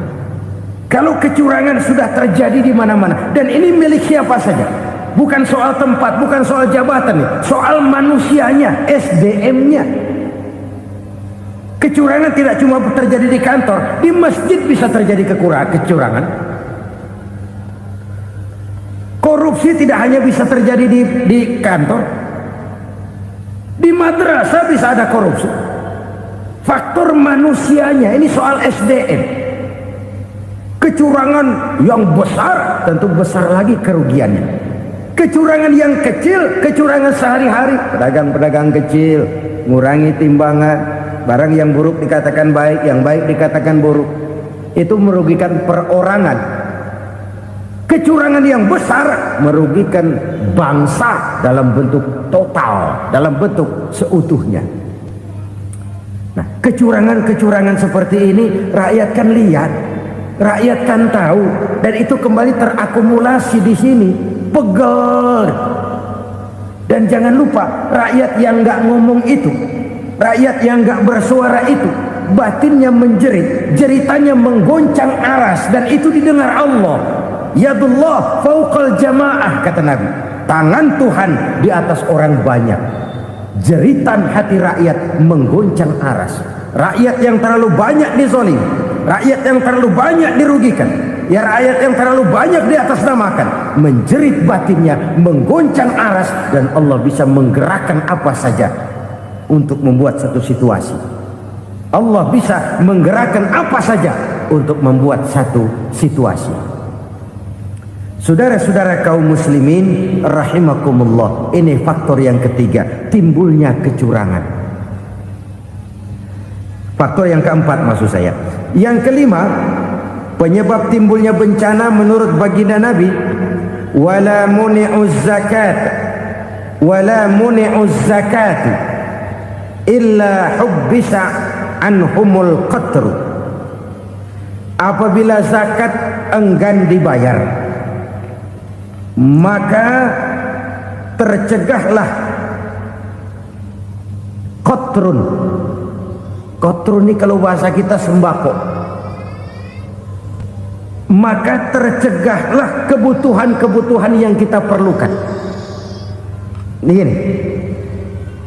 Kalau kecurangan sudah terjadi di mana-mana, dan ini milik siapa saja, bukan soal tempat, bukan soal jabatan, soal manusianya, SDM-nya. Kecurangan tidak cuma terjadi di kantor, di masjid bisa terjadi kecurangan. Korupsi tidak hanya bisa terjadi di kantor, di madrasah bisa ada korupsi. Faktor manusianya, ini soal SDM. Kecurangan yang besar tentu besar lagi kerugiannya. Kecurangan yang kecil, kecurangan sehari-hari, pedagang-pedagang kecil ngurangi timbangan, barang yang buruk dikatakan baik, yang baik dikatakan buruk, itu merugikan perorangan. Kecurangan yang besar merugikan bangsa dalam bentuk total, dalam bentuk seutuhnya. Nah, kecurangan-kecurangan seperti ini rakyat kan lihat, rakyat kan tahu, dan itu kembali terakumulasi di sini, pegel. Dan jangan lupa, rakyat yang nggak ngomong itu, rakyat yang nggak bersuara itu, batinnya menjerit, jeritannya menggoncang aras, dan itu didengar Allah. Yadullah fauqal jamaah, kata Nabi, tangan Tuhan di atas orang banyak. Jeritan hati rakyat menggoncang aras. Rakyat yang terlalu banyak dizolim, rakyat yang terlalu banyak dirugikan, ya rakyat yang terlalu banyak di atas namakan, menjerit batinnya, menggoncang aras, dan Allah bisa menggerakkan apa saja untuk membuat satu situasi. Allah bisa menggerakkan apa saja untuk membuat satu situasi. Saudara-saudara kaum muslimin rahimakumullah, ini faktor yang ketiga, timbulnya kecurangan. Faktor yang keempat maksud saya. Yang kelima, penyebab timbulnya bencana menurut baginda Nabi, wala muni'uz zakat wala muni'uz zakat illa hubbisa anhumul qatru. Apabila zakat enggan dibayar, maka tercegahlah qatrun. Qatrun ini kalau bahasa kita sembako. Maka tercegahlah kebutuhan-kebutuhan yang kita perlukan. Ini,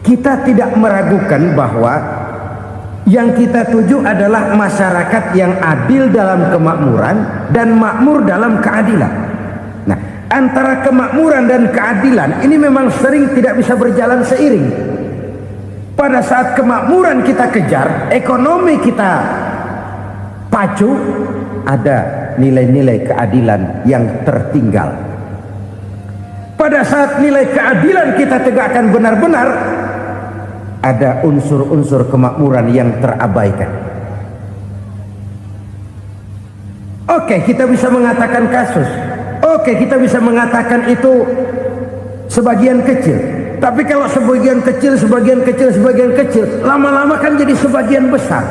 kita tidak meragukan bahwa yang kita tuju adalah masyarakat yang adil dalam kemakmuran dan makmur dalam keadilan. Nah, antara kemakmuran dan keadilan ini memang sering tidak bisa berjalan seiring. Pada saat kemakmuran kita kejar, ekonomi kita pacu, ada nilai-nilai keadilan yang tertinggal. Pada pada saat nilai keadilan kita tegakkan benar-benar, ada unsur-unsur kemakmuran yang terabaikan. Oke, kita bisa mengatakan kasus. Oke, kita bisa mengatakan itu sebagian kecil. Tapi kalau sebagian kecil, lama-lama kan jadi sebagian besar.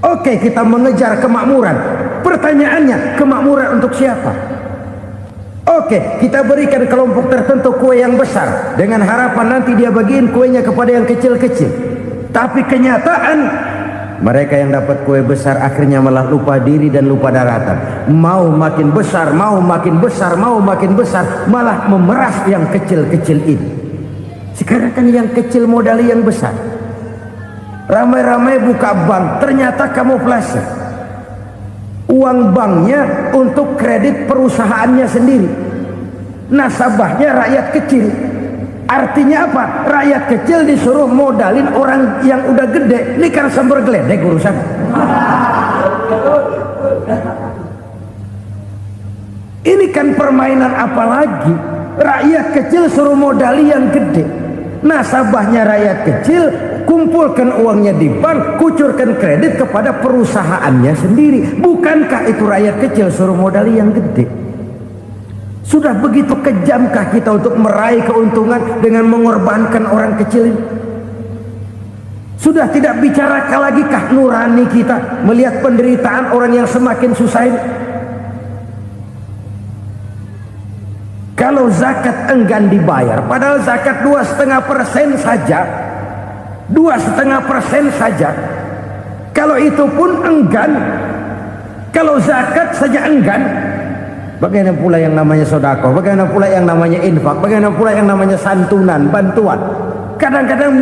Oke, kita mengejar kemakmuran. Pertanyaannya, kemakmuran untuk siapa? Oke, kita berikan kelompok tertentu kue yang besar dengan harapan nanti dia bagiin kuenya kepada yang kecil-kecil. Tapi kenyataan, mereka yang dapat kue besar akhirnya malah lupa diri dan lupa daratan. Mau makin besar, malah memeras yang kecil-kecil ini. Sekarang kan yang kecil modali yang besar. Ramai-ramai buka bank, ternyata kamuflase. Uang banknya untuk kredit perusahaannya sendiri. Nasabahnya rakyat kecil. Artinya apa? Rakyat kecil disuruh modalin orang yang udah gede. Ini kan sumber geledek urusan. Ini kan permainan apa lagi? Rakyat kecil suruh modali yang gede. Nasabahnya rakyat kecil, kumpulkan uangnya di bank, kucurkan kredit kepada perusahaannya sendiri. Bukankah itu rakyat kecil suruh modali yang gede? Sudah begitu kejamkah kita untuk meraih keuntungan dengan mengorbankan orang kecil ini? Sudah tidak bicara lagi kah nurani kita melihat penderitaan orang yang semakin susah ini? Kalau zakat enggan dibayar, padahal zakat 2,5% saja, 2,5% saja. Kalau itu pun enggan, kalau zakat saja enggan, bagaimana pula yang namanya sodako, bagaimana pula yang namanya infak, bagaimana pula yang namanya santunan, bantuan. Kadang-kadang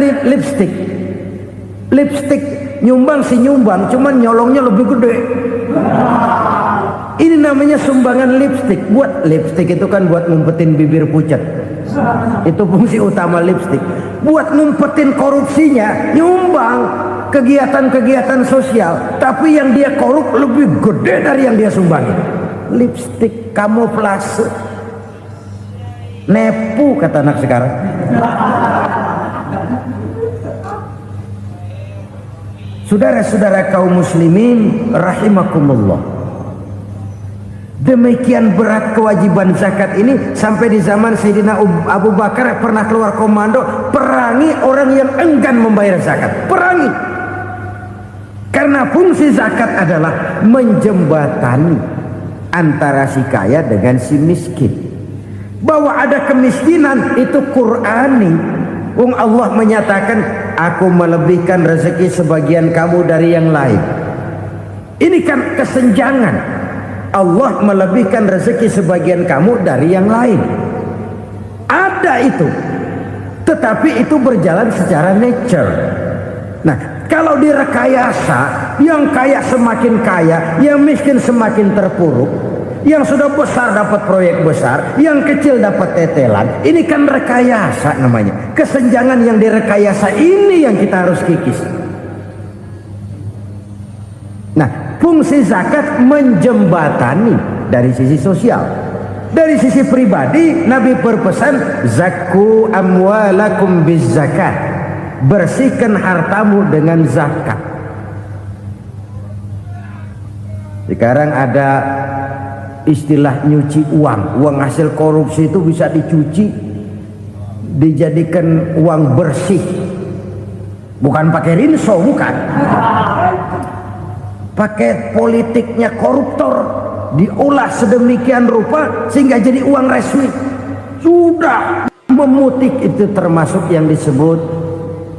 lipstick nyumbang si nyumbang, cuman nyolongnya lebih gede. Ini namanya sumbangan lipstick. Buat lipstick itu kan buat ngumpetin bibir pucat. Itu fungsi utama lipstick. Buat ngumpetin korupsinya, nyumbang kegiatan-kegiatan sosial. Tapi yang dia korup lebih gede dari yang dia sumbangin. Lipstick kamuflase. Nepu kata anak sekarang. Saudara-saudara kaum muslimin rahimakumullah. Demikian berat kewajiban zakat ini sampai di zaman Sayyidina Abu Bakar pernah keluar komando perangi orang yang enggan membayar zakat. Perangi. Karena fungsi zakat adalah menjembatani antara si kaya dengan si miskin. Bahwa ada kemiskinan itu Qur'ani. Allah menyatakan, aku melebihkan rezeki sebagian kamu dari yang lain. Ini kan kesenjangan. Allah melebihkan rezeki sebagian kamu dari yang lain. Ada itu. Tetapi itu berjalan secara nature. Nah, kalau direkayasa, yang kaya semakin kaya, yang miskin semakin terpuruk, yang sudah besar dapat proyek besar, yang kecil dapat tetelan. Ini kan rekayasa namanya. Kesenjangan yang direkayasa ini yang kita harus kikis. Nah, fungsi zakat menjembatani dari sisi sosial. Dari sisi pribadi, Nabi berpesan, zakku amwalakum biz zakat. Bersihkan hartamu dengan zakat. Sekarang ada istilah nyuci uang. Uang hasil korupsi itu bisa dicuci, dijadikan uang bersih. Bukan pakai rinso, bukan. Pakai politiknya koruptor, diolah sedemikian rupa sehingga jadi uang resmi. Sudah memutik, itu termasuk yang disebut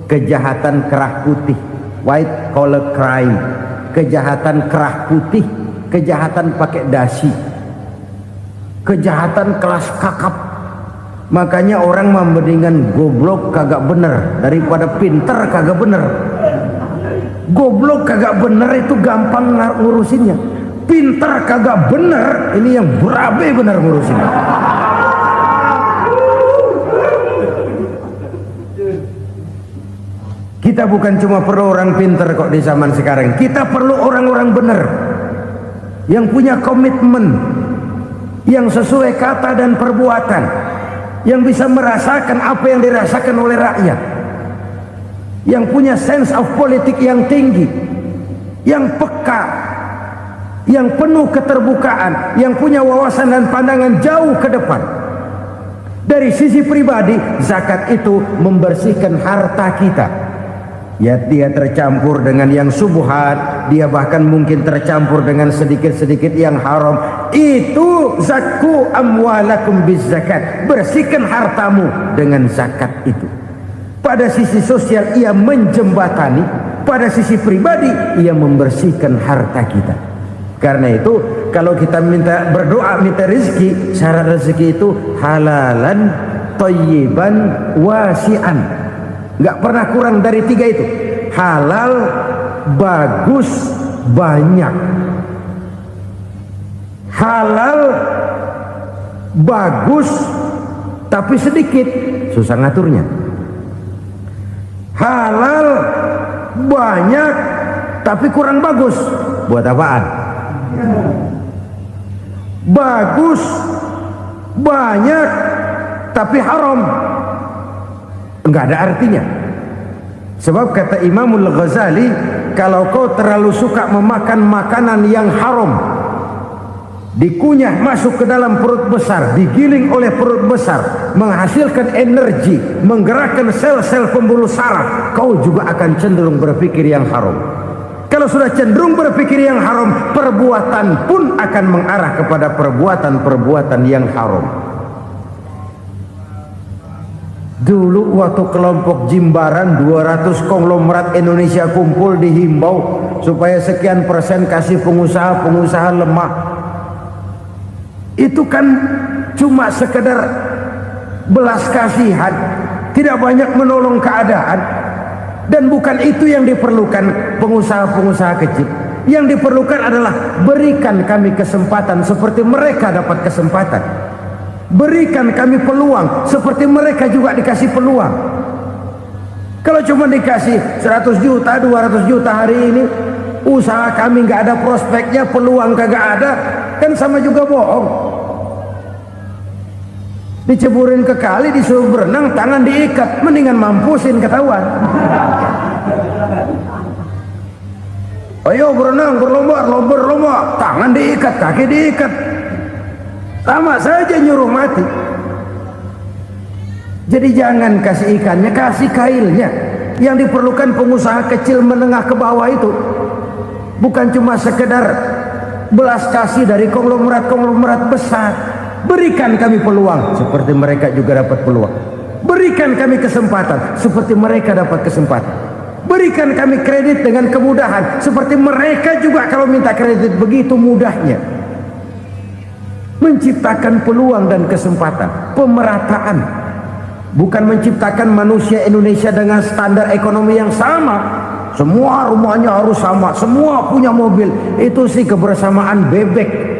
kejahatan kerah putih, white collar crime. Kejahatan kerah putih, kejahatan pakai dasi, kejahatan kelas kakap. Makanya orang mendingan goblok kagak bener daripada pinter kagak bener. Goblok kagak bener itu gampang ngurusinnya. Pinter kagak bener, ini yang berabe bener ngurusinnya. Kita bukan cuma perlu orang pinter kok di zaman sekarang. Kita perlu orang-orang bener yang punya komitmen, yang sesuai kata dan perbuatan, yang bisa merasakan apa yang dirasakan oleh rakyat, yang punya sense of politik yang tinggi, yang peka, yang penuh keterbukaan, yang punya wawasan dan pandangan jauh ke depan. Dari sisi pribadi, zakat itu membersihkan harta kita. Ya, dia tercampur dengan yang subhat, dia bahkan mungkin tercampur dengan sedikit-sedikit yang haram. Itu zakku amwalakum bizakat. Bersihkan hartamu dengan zakat itu. Pada sisi sosial ia menjembatani, pada sisi pribadi ia membersihkan harta kita. Karena itu kalau kita minta berdoa minta rezeki, syarat rezeki itu halalan thayyiban wasi'an. Nggak pernah kurang dari 3 itu. Halal, bagus, banyak. Halal, bagus, tapi sedikit, susah ngaturnya. Halal, banyak, tapi kurang bagus, buat apaan? Bagus, banyak, tapi haram, enggak ada artinya. Sebab kata Imamul Ghazali, kalau kau terlalu suka memakan makanan yang haram, dikunyah masuk ke dalam perut besar, digiling oleh perut besar, menghasilkan energi, menggerakkan sel-sel pembuluh saraf, kau juga akan cenderung berpikir yang haram. Kalau sudah cenderung berpikir yang haram, perbuatan pun akan mengarah kepada perbuatan-perbuatan yang haram. Dulu waktu kelompok Jimbaran 200 konglomerat Indonesia kumpul, dihimbau supaya sekian persen kasih pengusaha-pengusaha lemah. Itu kan cuma sekedar belas kasihan, tidak banyak menolong keadaan. Dan bukan itu yang diperlukan pengusaha-pengusaha kecil. Yang diperlukan adalah berikan kami kesempatan seperti mereka dapat kesempatan. Berikan kami peluang seperti mereka juga dikasih peluang. Kalau cuma dikasih 100 juta, 200 juta hari ini, usaha kami nggak ada prospeknya, peluang kagak ada, kan sama juga bohong. Diceburin ke kali, disuruh berenang, tangan diikat, mendingan mampusin, ketahuan. Ayo berenang, berlomba, tangan diikat, kaki diikat, sama saja nyuruh mati. Jadi jangan kasih ikannya, kasih kailnya. Yang diperlukan pengusaha kecil menengah ke bawah itu bukan cuma sekedar belas kasih dari konglomerat-konglomerat besar. Berikan kami peluang seperti mereka juga dapat peluang. Berikan kami kesempatan seperti mereka dapat kesempatan. Berikan kami kredit dengan kemudahan seperti mereka juga kalau minta kredit begitu mudahnya. Menciptakan peluang dan kesempatan, pemerataan. Bukan menciptakan manusia Indonesia dengan standar ekonomi yang sama. Semua rumahnya harus sama, semua punya mobil. Itu sih kebersamaan bebek.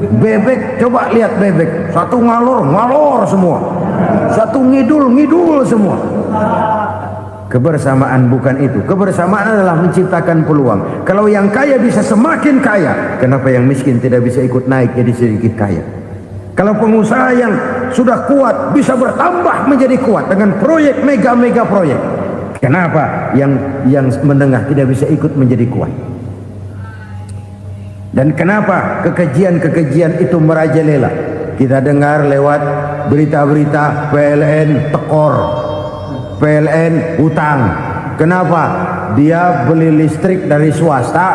Bebek, coba lihat bebek. Satu ngalor semua. Satu ngidul semua. Kebersamaan bukan itu. Kebersamaan adalah menciptakan peluang. Kalau yang kaya bisa semakin kaya, kenapa yang miskin tidak bisa ikut naik jadi sedikit kaya? Kalau pengusaha yang sudah kuat bisa bertambah menjadi kuat dengan proyek mega proyek, kenapa yang menengah tidak bisa ikut menjadi kuat? Dan kenapa kekejian itu merajalela? Kita dengar lewat berita-berita PLN tekor, PLN hutang. Kenapa? Dia beli listrik dari swasta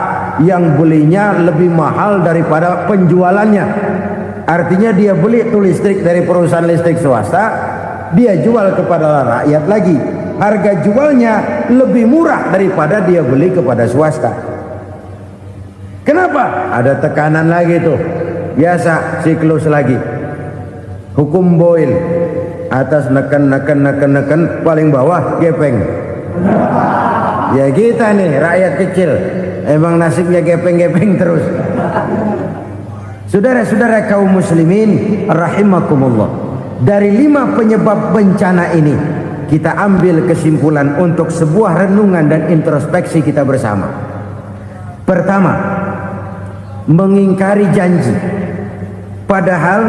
yang belinya lebih mahal daripada penjualannya. Artinya dia beli itu listrik dari perusahaan listrik swasta, dia jual kepada rakyat lagi. Harga jualnya lebih murah daripada dia beli kepada swasta. Kenapa? Ada tekanan lagi tuh. Biasa siklus lagi. Hukum Boyle. Atas neken, paling bawah gepeng. Ya kita nih rakyat kecil, emang nasibnya gepeng terus. Saudara-saudara kaum muslimin rahimakumullah, dari 5 penyebab bencana ini kita ambil kesimpulan untuk sebuah renungan dan introspeksi kita bersama. Pertama, mengingkari janji. Padahal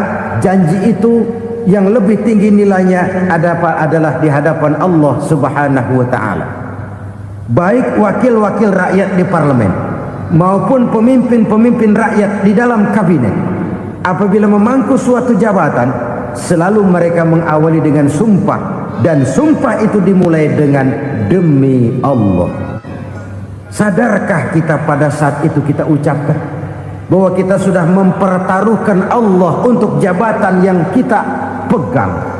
janji itu yang lebih tinggi nilainya adalah di hadapan Allah Subhanahu wa taala. Baik wakil-wakil rakyat di parlemen maupun pemimpin-pemimpin rakyat di dalam kabinet, apabila memangku suatu jabatan, selalu mereka mengawali dengan sumpah, dan sumpah itu dimulai dengan demi Allah. Sadarkah kita pada saat itu kita ucapkan bahwa kita sudah mempertaruhkan Allah untuk jabatan yang kita pegang?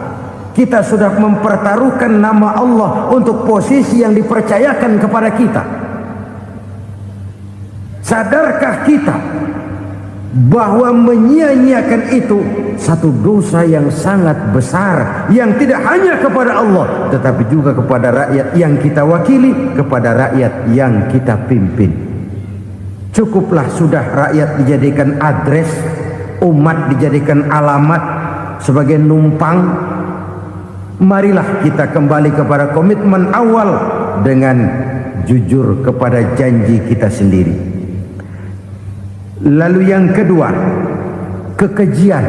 Kita sudah mempertaruhkan nama Allah untuk posisi yang dipercayakan kepada kita. Sadarkah kita bahwa menyia-nyiakan itu satu dosa yang sangat besar, yang tidak hanya kepada Allah tetapi juga kepada rakyat yang kita wakili, kepada rakyat yang kita pimpin. Cukuplah sudah rakyat dijadikan adres, umat dijadikan alamat sebagai numpang. Marilah kita kembali kepada komitmen awal dengan jujur kepada janji kita sendiri. Lalu yang kedua, kekejian,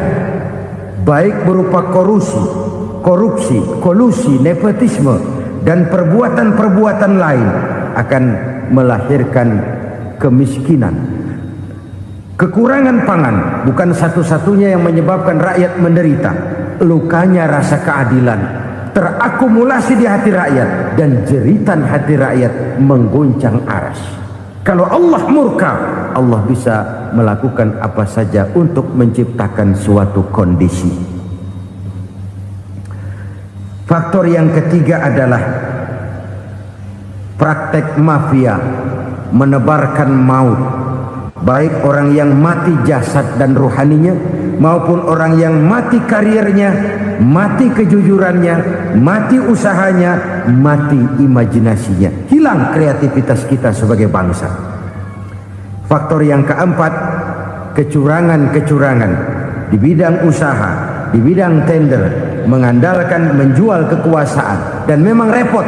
baik berupa korupsi, kolusi, nepotisme, dan perbuatan-perbuatan lain akan melahirkan kemiskinan. Kekurangan pangan bukan satu-satunya yang menyebabkan rakyat menderita. Lukanya rasa keadilan terakumulasi di hati rakyat, dan jeritan hati rakyat mengguncang aras. Kalau Allah murka, Allah bisa melakukan apa saja untuk menciptakan suatu kondisi. Faktor yang ketiga adalah praktek mafia menebarkan maut, baik orang yang mati jasad dan rohaninya maupun orang yang mati karirnya, mati kejujurannya, mati usahanya, mati imajinasinya. Hilang kreativitas kita sebagai bangsa. Faktor yang keempat, kecurangan-kecurangan di bidang usaha, di bidang tender, mengandalkan menjual kekuasaan. Dan memang repot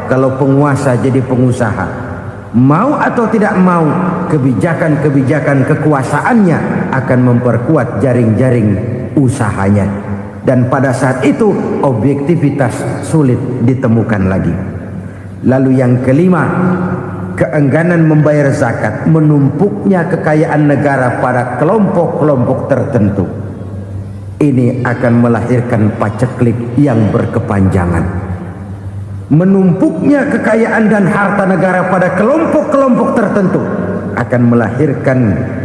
kalau penguasa jadi pengusaha. Mau atau tidak mau, kebijakan-kebijakan kekuasaannya akan memperkuat jaring-jaring usahanya. Dan pada saat itu objektivitas sulit ditemukan lagi. Lalu yang kelima, keengganan membayar zakat, menumpuknya kekayaan negara pada kelompok-kelompok tertentu. Ini akan melahirkan paceklik yang berkepanjangan. Menumpuknya kekayaan dan harta negara pada kelompok-kelompok tertentu akan melahirkan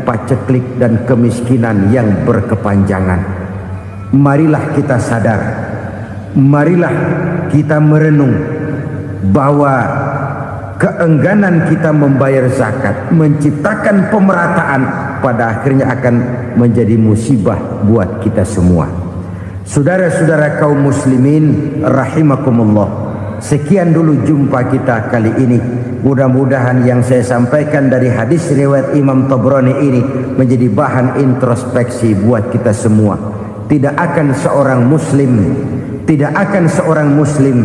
paceklik dan kemiskinan yang berkepanjangan. Marilah kita sadar, marilah kita merenung bahwa keengganan kita membayar zakat menciptakan pemerataan pada akhirnya akan menjadi musibah buat kita semua. Saudara-saudara kaum muslimin rahimakumullah, sekian dulu jumpa kita kali ini. Mudah-mudahan yang saya sampaikan dari hadis riwayat Imam Tabrani ini menjadi bahan introspeksi buat kita semua. Tidak akan seorang muslim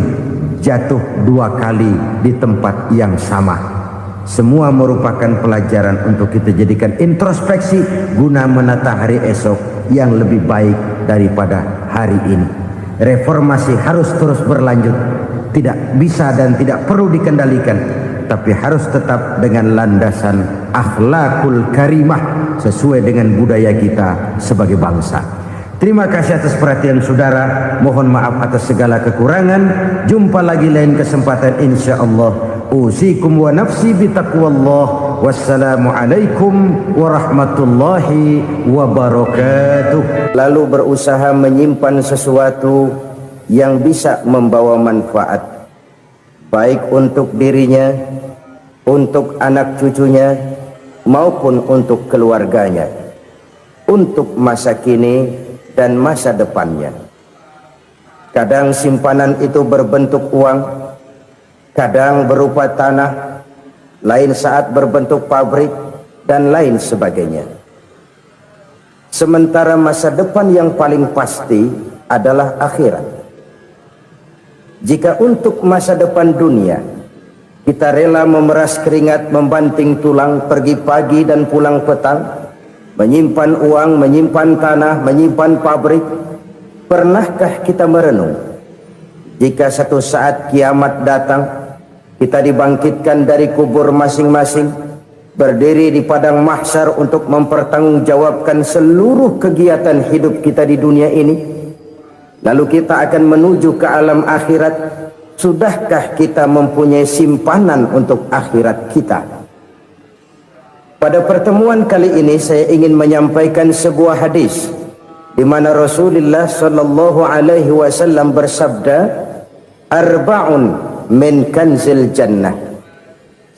jatuh dua kali di tempat yang sama. Semua merupakan pelajaran untuk kita jadikan introspeksi guna menata hari esok yang lebih baik daripada hari ini. Reformasi harus terus berlanjut. Tidak bisa dan tidak perlu dikendalikan, tapi harus tetap dengan landasan akhlakul karimah sesuai dengan budaya kita sebagai bangsa. Terima kasih atas perhatian saudara. Mohon maaf atas segala kekurangan. Jumpa lagi lain kesempatan insyaallah. Usikum wa nafsi bitaqwallah. Wassalamualaikum warahmatullahi wabarakatuh. Lalu berusaha menyimpan sesuatu yang bisa membawa manfaat, baik untuk dirinya, untuk anak cucunya, maupun untuk keluarganya, untuk masa kini dan masa depannya. Kadang simpanan itu berbentuk uang, kadang berupa tanah, lain saat berbentuk pabrik, dan lain sebagainya. Sementara masa depan yang paling pasti adalah akhirat. Jika untuk masa depan dunia kita rela memeras keringat, membanting tulang, pergi pagi dan pulang petang, menyimpan uang, menyimpan tanah, menyimpan pabrik. Pernahkah kita merenung jika satu saat kiamat datang, kita dibangkitkan dari kubur masing-masing, berdiri di padang mahsyar untuk mempertanggungjawabkan seluruh kegiatan hidup kita di dunia ini, lalu kita akan menuju ke alam akhirat. Sudahkah kita mempunyai simpanan untuk akhirat kita? Pada pertemuan kali ini saya ingin menyampaikan sebuah hadis di mana Rasulullah sallallahu alaihi wasallam bersabda, "Arba'un min kanzil jannah."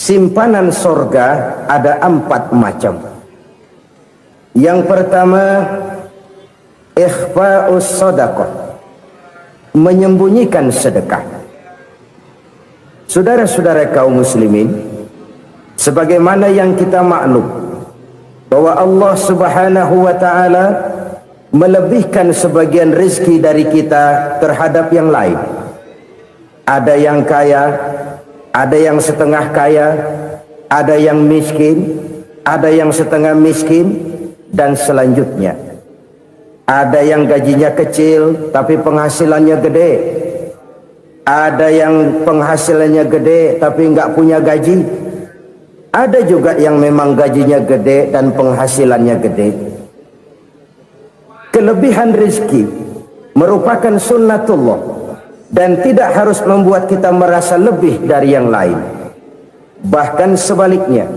Simpanan sorga ada 4 macam. Yang pertama, ikhfa'us sadaqah, menyembunyikan sedekah. Saudara-saudara kaum muslimin, sebagaimana yang kita maklum bahwa Allah Subhanahu wa taala melebihkan sebagian rezeki dari kita terhadap yang lain. Ada yang kaya, ada yang setengah kaya, ada yang miskin, ada yang setengah miskin, dan selanjutnya. Ada yang gajinya kecil tapi penghasilannya gede. Ada yang penghasilannya gede tapi nggak punya gaji. Ada juga yang memang gajinya gede dan penghasilannya gede. Kelebihan rezeki merupakan sunnatullah dan tidak harus membuat kita merasa lebih dari yang lain. Bahkan sebaliknya,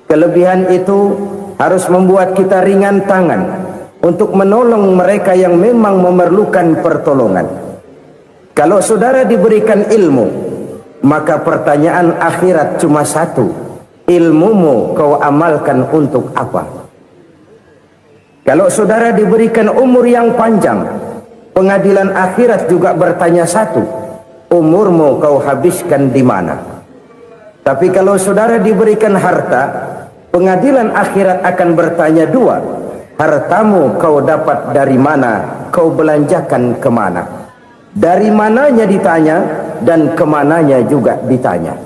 kelebihan itu harus membuat kita ringan tangan untuk menolong mereka yang memang memerlukan pertolongan. Kalau saudara diberikan ilmu, maka pertanyaan akhirat cuma satu: ilmumu kau amalkan untuk apa? Kalau saudara diberikan umur yang panjang, pengadilan akhirat juga bertanya satu: umurmu kau habiskan di mana? Tapi kalau saudara diberikan harta, pengadilan akhirat akan bertanya 2: hartamu kau dapat dari mana? Kau belanjakan kemana? Dari mananya ditanya dan kemananya juga ditanya.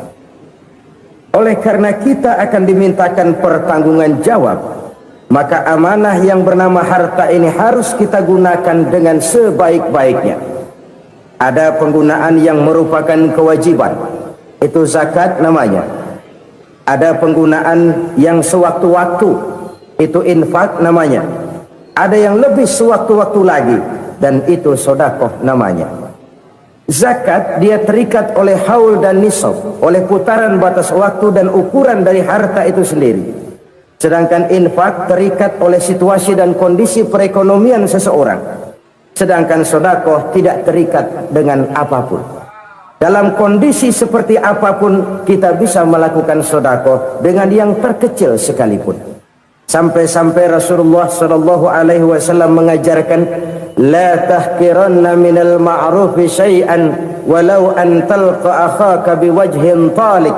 Oleh karena kita akan dimintakan pertanggungan jawab, maka amanah yang bernama harta ini harus kita gunakan dengan sebaik-baiknya. Ada penggunaan yang merupakan kewajiban, itu zakat namanya. Ada penggunaan yang sewaktu-waktu, itu infak namanya. Ada yang lebih sewaktu-waktu lagi, dan itu sedekah namanya. Zakat dia terikat oleh haul dan nisab, oleh putaran batas waktu dan ukuran dari harta itu sendiri. Sedangkan infak terikat oleh situasi dan kondisi perekonomian seseorang. Sedangkan sedekah tidak terikat dengan apapun. Dalam kondisi seperti apapun kita bisa melakukan sedekah dengan yang terkecil sekalipun. Sampai-sampai Rasulullah sallallahu alaihi wasallam mengajarkan, la tahqiranna minal ma'rufi syai'an walau an talqa akhaka biwajhin talik.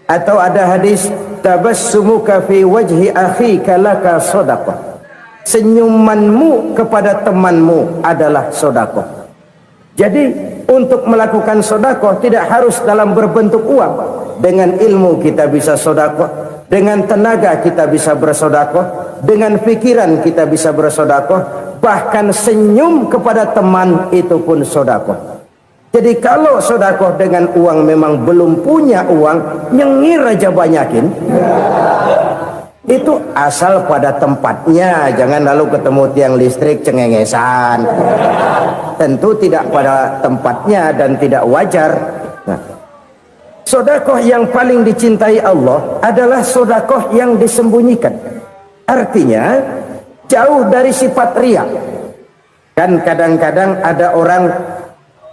Atau ada hadis, tabassumuka fi wajhi akhika laka shadaqah. Senyumanmu kepada temanmu adalah sedekah. Jadi untuk melakukan sedekah tidak harus dalam berbentuk uang. Dengan ilmu kita bisa sedekah, dengan tenaga kita bisa bersedekah, dengan pikiran kita bisa bersedekah, bahkan senyum kepada teman itu pun sedekah. Jadi kalau sedekah dengan uang memang belum punya uang, nyengir aja banyakin. Itu asal pada tempatnya, jangan lalu ketemu tiang listrik cengengesan. Tentu tidak pada tempatnya dan tidak wajar. Nah, sedekah yang paling dicintai Allah adalah sedekah yang disembunyikan. Artinya jauh dari sifat riya. Kan kadang-kadang ada orang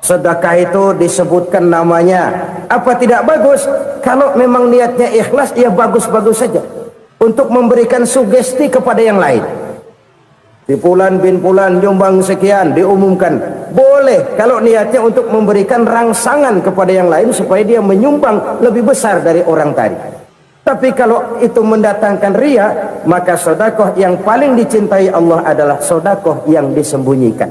sedekah itu disebutkan namanya. Apa tidak bagus? Kalau memang niatnya ikhlas, ya bagus-bagus saja. Untuk memberikan sugesti kepada yang lain. Di Fulan bin Fulan nyumbang sekian, diumumkan. Boleh kalau niatnya untuk memberikan rangsangan kepada yang lain supaya dia menyumbang lebih besar dari orang tadi. Tapi kalau itu mendatangkan riya, maka sedekah yang paling dicintai Allah adalah sedekah yang disembunyikan.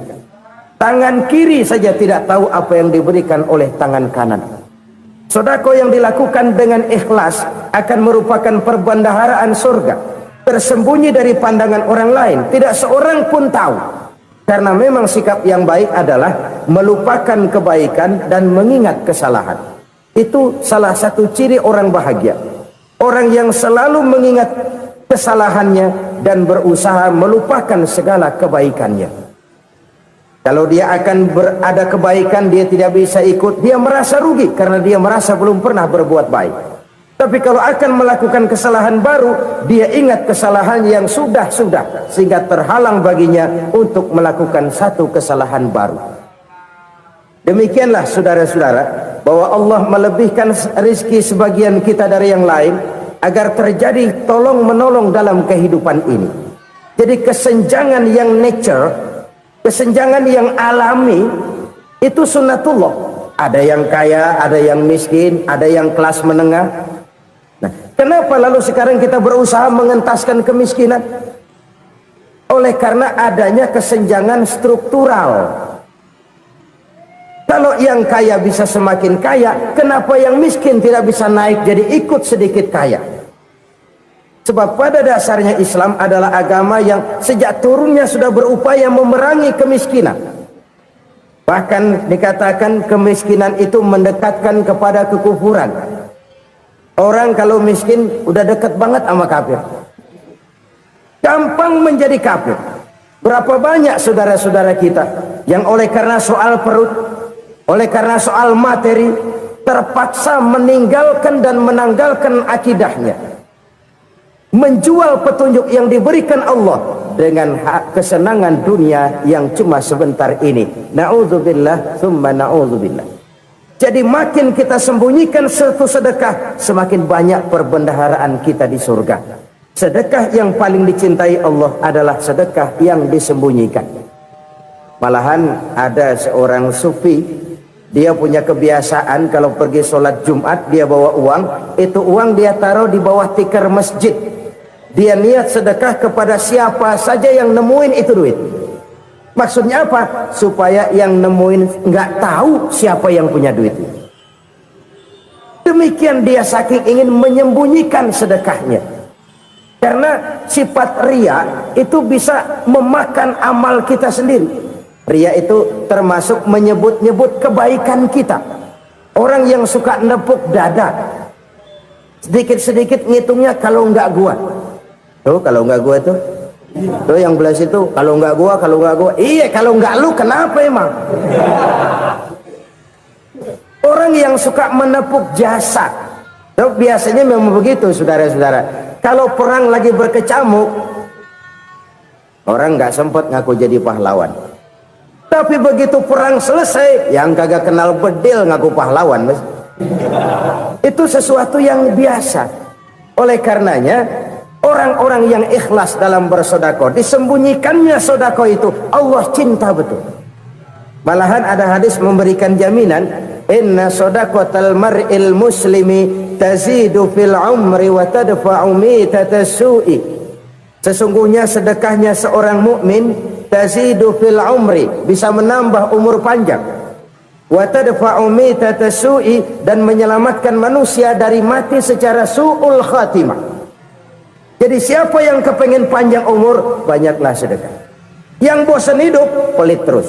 Tangan kiri saja tidak tahu apa yang diberikan oleh tangan kanan. Sedekah yang dilakukan dengan ikhlas akan merupakan perbendaharaan surga. tersembunyi dari pandangan orang lain, tidak seorang pun tahu. Karena memang sikap yang baik adalah melupakan kebaikan dan mengingat kesalahan. Itu salah satu ciri orang bahagia. Orang yang selalu mengingat kesalahannya dan berusaha melupakan segala kebaikannya. Kalau dia akan berada kebaikan, dia tidak bisa ikut, dia merasa rugi karena dia merasa belum pernah berbuat baik. Tapi kalau akan melakukan kesalahan baru, dia ingat kesalahan yang sudah-sudah, sehingga terhalang baginya untuk melakukan satu kesalahan baru. Demikianlah saudara-saudara, bahwa Allah melebihkan rizki sebagian kita dari yang lain, agar terjadi tolong menolong dalam kehidupan ini. Jadi kesenjangan yang nature, kesenjangan yang alami, itu sunnatullah. Ada yang kaya, ada yang miskin, ada yang kelas menengah. Nah, kenapa lalu sekarang kita berusaha mengentaskan kemiskinan? Oleh karena adanya kesenjangan struktural. Kalau yang kaya bisa semakin kaya, kenapa yang miskin tidak bisa naik jadi ikut sedikit kaya? Sebab pada dasarnya Islam adalah agama yang sejak turunnya sudah berupaya memerangi kemiskinan. Bahkan dikatakan kemiskinan itu mendekatkan kepada kekufuran. Orang kalau miskin udah dekat banget sama kafir. Gampang menjadi kafir. Berapa banyak saudara-saudara kita yang oleh karena soal perut, oleh karena soal materi, terpaksa meninggalkan dan menanggalkan akidahnya, menjual petunjuk yang diberikan Allah dengan kesenangan dunia yang cuma sebentar ini. Na'udzubillah thumma na'udzubillah. Jadi makin kita sembunyikan satu sedekah, semakin banyak perbendaharaan kita di surga. Sedekah yang paling dicintai Allah adalah sedekah yang disembunyikan. Malahan ada seorang sufi, dia punya kebiasaan kalau pergi sholat Jumat dia bawa uang, itu uang dia taruh di bawah tikar masjid. Dia niat sedekah kepada siapa saja yang nemuin itu duit. Maksudnya apa? Supaya yang nemuin nggak tahu siapa yang punya duit. Demikian dia saking ingin menyembunyikan sedekahnya. Karena sifat ria itu bisa memakan amal kita sendiri. Ria itu termasuk menyebut-nyebut kebaikan kita. Orang yang suka nepuk dada, sedikit-sedikit ngitungnya kalau nggak gua. Tuh kalau nggak gua tuh yang belas itu kalau nggak gua, iya kalau nggak lu kenapa emang? Orang yang suka menepuk jasa, tuh biasanya memang begitu saudara-saudara. Kalau perang lagi berkecamuk, orang nggak sempat ngaku jadi pahlawan. Tapi begitu perang selesai, yang kagak kenal bedil ngaku pahlawan, mas. Itu sesuatu yang biasa. Oleh karenanya orang-orang yang ikhlas dalam bersodako, disembunyikannya sodako itu Allah cinta betul. Malahan ada hadis memberikan jaminan, inna sodaqatal mar'il muslimi tazidu fil umri wa tadfa'u mitatas su'i. Sesungguhnya sedekahnya seorang mukmin tazidu fil umri, bisa menambah umur panjang, wa tadfa'u mitatas su'i, dan menyelamatkan manusia dari mati secara su'ul khatimah. Jadi siapa yang kepengen panjang umur, banyaklah sedekah. Yang bosan hidup, pelit terus.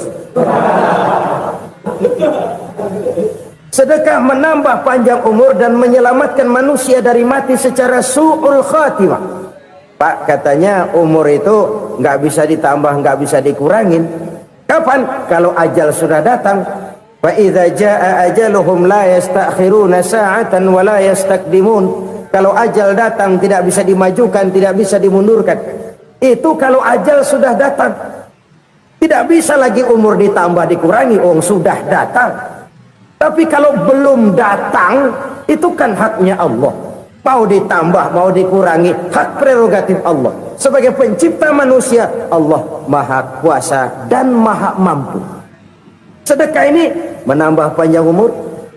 Sedekah menambah panjang umur dan menyelamatkan manusia dari mati secara su'ul khatimah. Pak, katanya umur itu nggak bisa ditambah, nggak bisa dikurangin. Kapan? Kalau ajal sudah datang. Fa idza jaa ajaluhum la yastakhiruna sa'atan wa la yastaqdimun. Kalau ajal datang tidak bisa dimajukan, tidak bisa dimundurkan. Itu kalau ajal sudah datang. Tidak bisa lagi umur ditambah dikurangi, sudah datang. Tapi kalau belum datang, itu kan haknya Allah. Mau ditambah, mau dikurangi, hak prerogatif Allah. Sebagai pencipta manusia, Allah maha kuasa dan maha mampu. Sedekah ini menambah panjang umur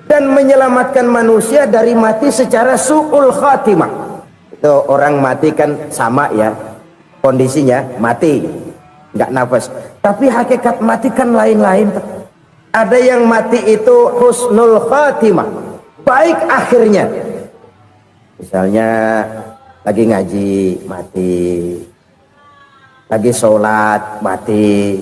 dan menyelamatkan manusia dari mati secara su'ul khatimah. Itu orang mati kan sama ya, kondisinya mati, nggak nafas. Tapi hakikat mati kan lain-lain. Ada yang mati itu husnul khatimah, baik akhirnya. Misalnya Lagi ngaji mati, lagi sholat mati,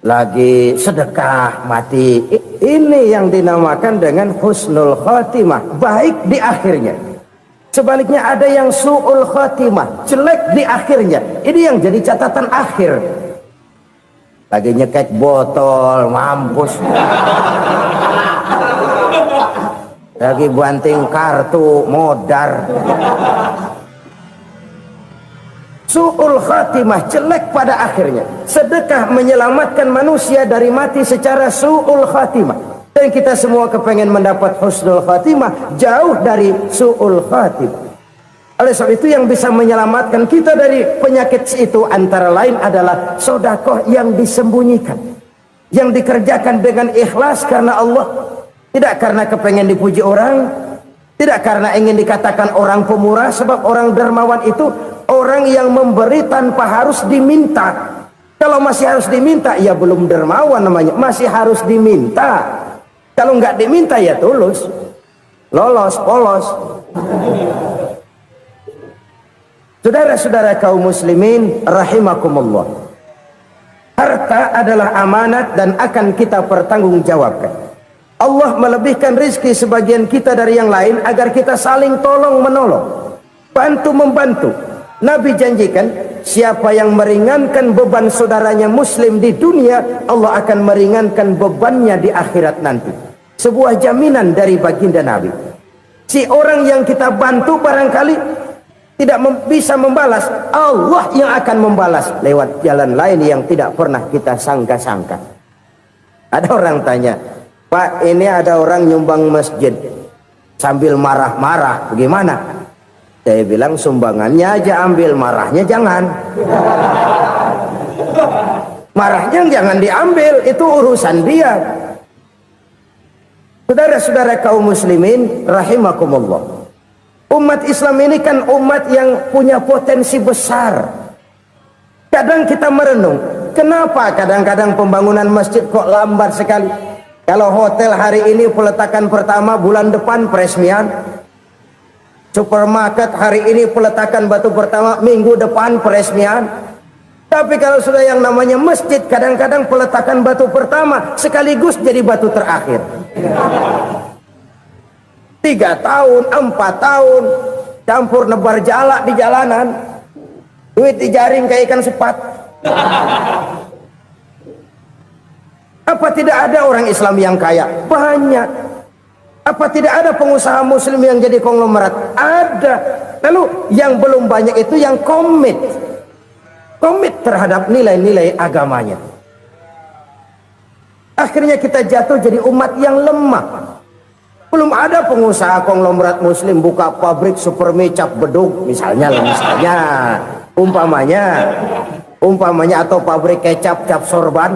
lagi sedekah mati. Ini yang dinamakan dengan husnul khotimah, baik di akhirnya. Sebaliknya ada yang su'ul khotimah, jelek di akhirnya. Ini yang jadi catatan akhir. Lagi nyekek botol, mampus. Lagi banting kartu, modar. Su'ul khatimah, jelek pada akhirnya. Sedekah menyelamatkan manusia dari mati secara su'ul khatimah. Dan kita semua kepengen mendapat husnul khatimah, jauh dari su'ul khatimah. Oleh sebab itu yang bisa menyelamatkan kita dari penyakit itu antara lain adalah sedekah yang disembunyikan, yang dikerjakan dengan ikhlas karena Allah. Tidak karena kepengen dipuji orang, tidak karena ingin dikatakan orang pemurah, sebab orang dermawan itu orang yang memberi tanpa harus diminta. Kalau masih harus diminta, ya belum dermawan namanya, masih harus diminta. Kalau nggak diminta ya tulus, lolos, polos. Saudara-saudara kaum muslimin rahimakumullah, harta adalah amanat dan akan kita pertanggungjawabkan. Allah melebihkan rizki sebagian kita dari yang lain agar kita saling tolong menolong, bantu membantu. Nabi janjikan siapa yang meringankan beban saudaranya muslim di dunia, Allah akan meringankan bebannya di akhirat nanti. Sebuah jaminan dari baginda Nabi. Si orang yang kita bantu barangkali tidak bisa membalas, Allah yang akan membalas lewat jalan lain yang tidak pernah kita sangka-sangka. Ada orang tanya, Pak, ini ada orang nyumbang masjid sambil marah-marah, bagaimana? Saya bilang sumbangannya aja ambil, marahnya jangan. Marahnya jangan diambil, itu urusan dia. Saudara-saudara kaum muslimin rahimakumullah, umat Islam ini kan umat yang punya potensi besar. Kadang kita merenung, kenapa kadang-kadang pembangunan masjid kok lambat sekali? Kalau hotel hari ini peletakan pertama, bulan depan peresmian. Supermarket hari ini peletakan batu pertama, minggu depan peresmian. Tapi kalau sudah yang namanya masjid, kadang-kadang peletakan batu pertama sekaligus jadi batu terakhir. 3 tahun, 4 tahun, campur nebar jalak di jalanan, duit dijaring kayak ikan sepat. Apa tidak ada orang Islam yang kaya? Banyak. Apa tidak ada pengusaha muslim yang jadi konglomerat? Ada. Lalu yang belum banyak itu yang komit terhadap nilai-nilai agamanya. Akhirnya kita jatuh jadi umat yang lemah. Belum ada pengusaha konglomerat muslim buka pabrik supermi cap bedug misalnya umpamanya atau pabrik kecap cap sorban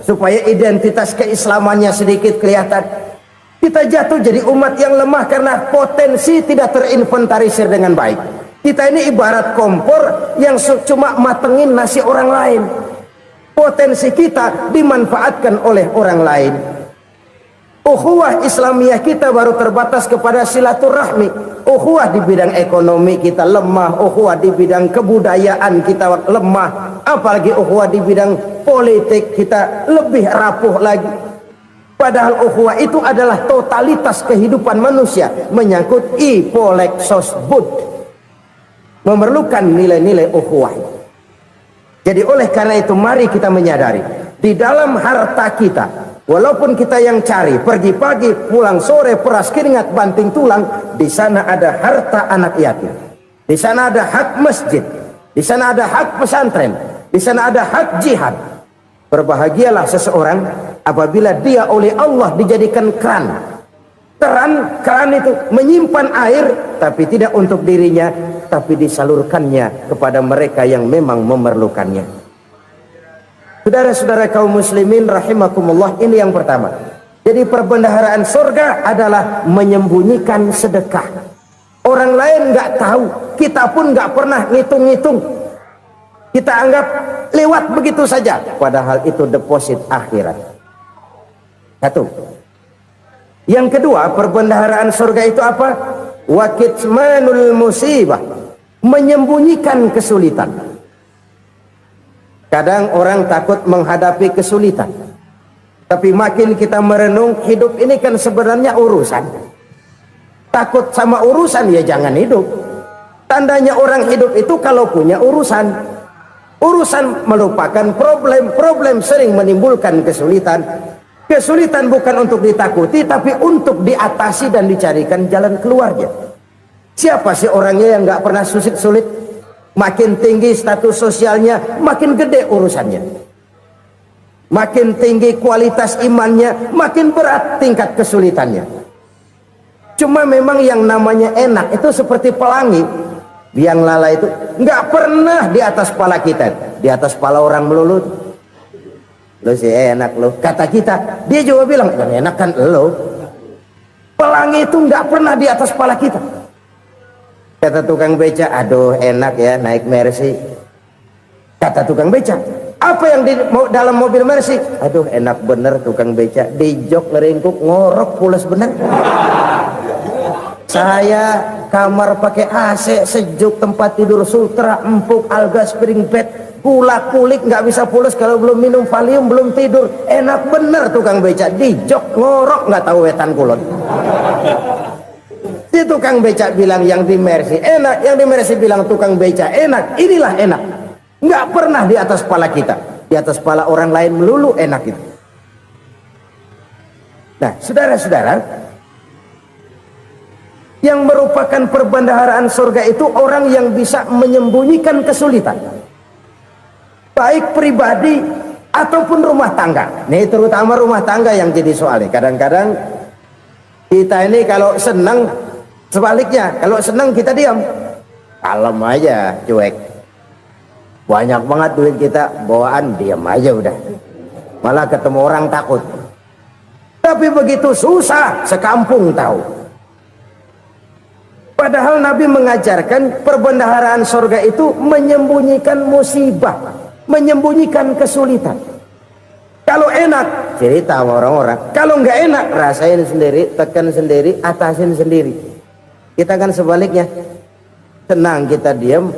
supaya identitas keislamannya sedikit kelihatan. Kita jatuh jadi umat yang lemah karena potensi tidak terinventarisir dengan baik. Kita ini ibarat kompor yang cuma matengin nasi orang lain. Potensi kita dimanfaatkan oleh orang lain. Ukhuwah Islamiyah kita baru terbatas kepada silaturahmi. Ukhuwah di bidang ekonomi kita lemah, ukhuwah di bidang kebudayaan kita lemah, apalagi ukhuwah di bidang politik kita lebih rapuh lagi. Padahal ukhuwah itu adalah totalitas kehidupan manusia, menyangkut ipolek sosbud, memerlukan nilai-nilai ukhuwah. Jadi oleh karena itu mari kita menyadari di dalam harta kita, walaupun kita yang cari, pergi pagi, pulang sore, peras keringat, banting tulang, di sana ada harta anak yatim. Di sana ada hak masjid. Di sana ada hak pesantren. Di sana ada hak jihad. Berbahagialah seseorang apabila dia oleh Allah dijadikan keran. Keran itu menyimpan air, tapi tidak untuk dirinya, tapi disalurkannya kepada mereka yang memang memerlukannya. Saudara-saudara kaum muslimin rahimakumullah, ini yang pertama. Jadi perbendaharaan surga adalah menyembunyikan sedekah. Orang lain nggak tahu, kita pun nggak pernah ngitung-ngitung. Kita anggap lewat begitu saja, padahal itu deposit akhirat. Satu. Yang kedua, perbendaharaan surga itu apa? wa kitmanul musibah, menyembunyikan kesulitan. Kadang orang takut menghadapi kesulitan, tapi makin kita merenung, hidup ini kan sebenarnya urusan. Takut sama urusan ya jangan hidup. Tandanya orang hidup itu kalau punya urusan. Urusan melupakan problem, problem sering menimbulkan kesulitan. Kesulitan bukan untuk ditakuti, tapi untuk diatasi dan dicarikan jalan keluarnya. Siapa sih orangnya yang nggak pernah sulit-sulit? Makin tinggi status sosialnya, makin gede urusannya. Makin tinggi kualitas imannya, makin berat tingkat kesulitannya. Cuma memang yang namanya enak itu seperti pelangi. Biang lala itu nggak pernah di atas kepala kita, di atas kepala orang melulu. Lo sih enak lo, kata kita. Dia juga bilang yang enak kan lo. Pelangi itu nggak pernah di atas kepala kita. Kata tukang beca, aduh enak ya naik Mercy. Kata tukang beca, apa yang di dalam mobil Mercy? Aduh enak bener tukang beca, di jok ngeringkuk ngorok pules bener. Saya kamar pakai AC sejuk, tempat tidur sutra empuk, alga spring bed, gula kulik nggak bisa pules kalau belum minum Valium, belum tidur. Enak bener tukang beca, di jok ngorok nggak tahu wetan kulon. Si tukang beca bilang yang di Mercy enak, yang di Mercy bilang tukang beca enak. Inilah enak, nggak pernah di atas kepala kita, di atas kepala orang lain melulu enak itu. Nah saudara-saudara, yang merupakan perbendaharaan surga itu orang yang bisa menyembunyikan kesulitan, baik pribadi ataupun rumah tangga. Nih terutama rumah tangga yang jadi soalnya. Kadang-kadang kita ini kalau senang, sebaliknya kalau senang kita diam, kalem aja, cuek. Banyak banget duit kita bawaan, diam aja udah. Malah ketemu orang takut. Tapi begitu susah, sekampung tahu. Padahal Nabi mengajarkan perbendaharaan surga itu menyembunyikan musibah, menyembunyikan kesulitan. Kalau enak, cerita sama orang-orang. Kalau nggak enak, rasain sendiri, tekan sendiri, atasin sendiri. Kita kan sebaliknya, senang kita diam,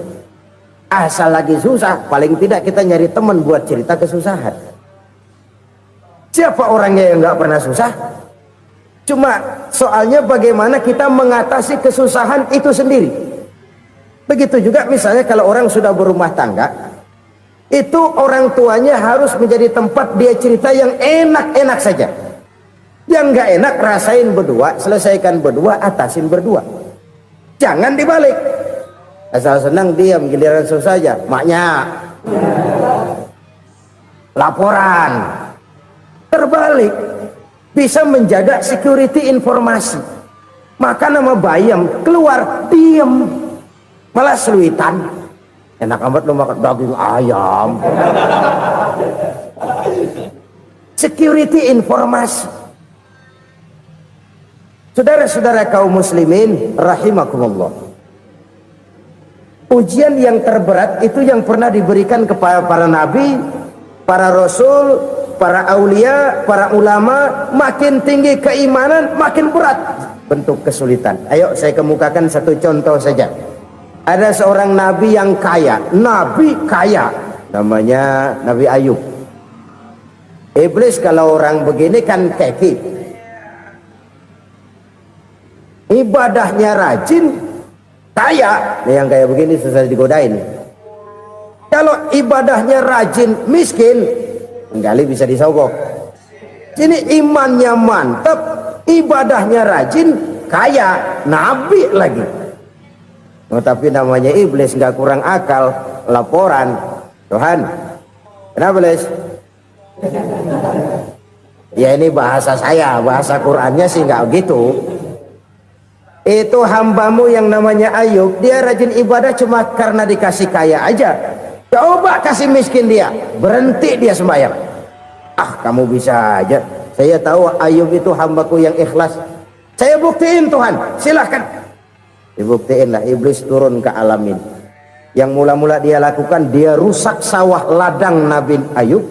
asal lagi susah, paling tidak kita nyari teman buat cerita kesusahan. Siapa orangnya yang nggak pernah susah? Cuma soalnya bagaimana kita mengatasi kesusahan itu sendiri. Begitu juga misalnya kalau orang sudah berumah tangga, itu orang tuanya harus menjadi tempat dia cerita yang enak-enak saja. Yang nggak enak rasain berdua, selesaikan berdua, atasin berdua. Jangan dibalik. Asal senang diam, giliran susah saja. Maknya laporan. Terbalik. Bisa menjaga security informasi. Maka nama bayam keluar diam, malah seluitan. Enak amat lo makan daging ayam. Security informasi. Saudara-saudara kaum muslimin rahimakumullah, ujian yang terberat itu yang pernah diberikan kepada para nabi, para rasul, para aulia, para ulama. Makin tinggi keimanan, makin berat bentuk kesulitan. Ayo saya kemukakan satu contoh saja. Ada seorang nabi yang kaya, nabi kaya, namanya Nabi Ayub. Iblis kalau orang begini kan keki, ibadahnya rajin, kaya. Nih yang kayak begini susah digodain. Kalau ibadahnya rajin, miskin, kali bisa disogok. Sini imannya mantap, ibadahnya rajin, kaya, nabi lagi. Oh, tapi namanya iblis nggak kurang akal. Laporan, Tuhan, kenapa Les? Ya ini bahasa saya, bahasa Qurannya sih nggak gitu. Itu hambamu yang namanya Ayub, dia rajin ibadah cuma karena dikasih kaya aja. Coba kasih miskin dia, berhenti dia sembahyang. Ah kamu bisa aja, saya tahu Ayub itu hambaku yang ikhlas. Saya buktiin Tuhan, silahkan. Dibuktiin lah, iblis turun ke alamin. Yang mula-mula dia lakukan, dia rusak sawah ladang Nabi Ayub.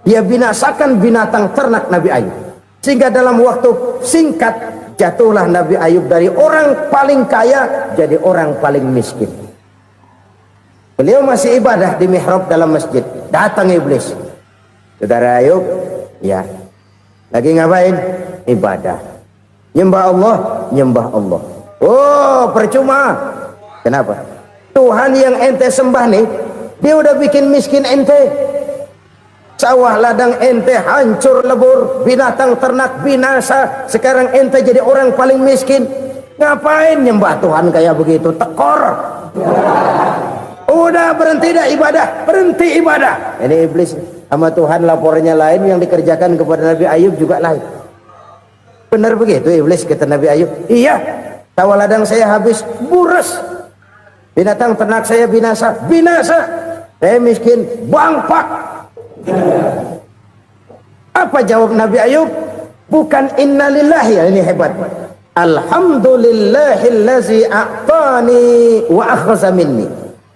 Dia binasakan binatang ternak Nabi Ayub. Sehingga dalam waktu singkat, Jatuhlah Nabi Ayub dari orang paling kaya jadi orang paling miskin. Beliau masih ibadah di mihrab dalam masjid. Datang iblis. Saudara Ayub, ya. Lagi ngapain? Ibadah. Nyembah Allah, nyembah Allah. Oh, percuma. Kenapa? Tuhan yang ente sembah nih, dia udah bikin miskin ente. Sawah ladang ente hancur lebur, binatang ternak binasa. Sekarang ente jadi orang paling miskin. Ngapain nyembah Tuhan kayak begitu? Tekor. Udah berhenti dah ibadah, berhenti ibadah. Ini iblis sama Tuhan laporannya lain, yang dikerjakan kepada Nabi Ayub juga lain. Benar begitu iblis kata Nabi Ayub? Iya, sawah ladang saya habis, buras. Binatang ternak saya binasa, binasa. Saya miskin, bangpak. Apa jawab Nabi Ayub? Bukan innalillahi, ya, ini hebat. Alhamdulillahillazi a'tani wa akhza minni.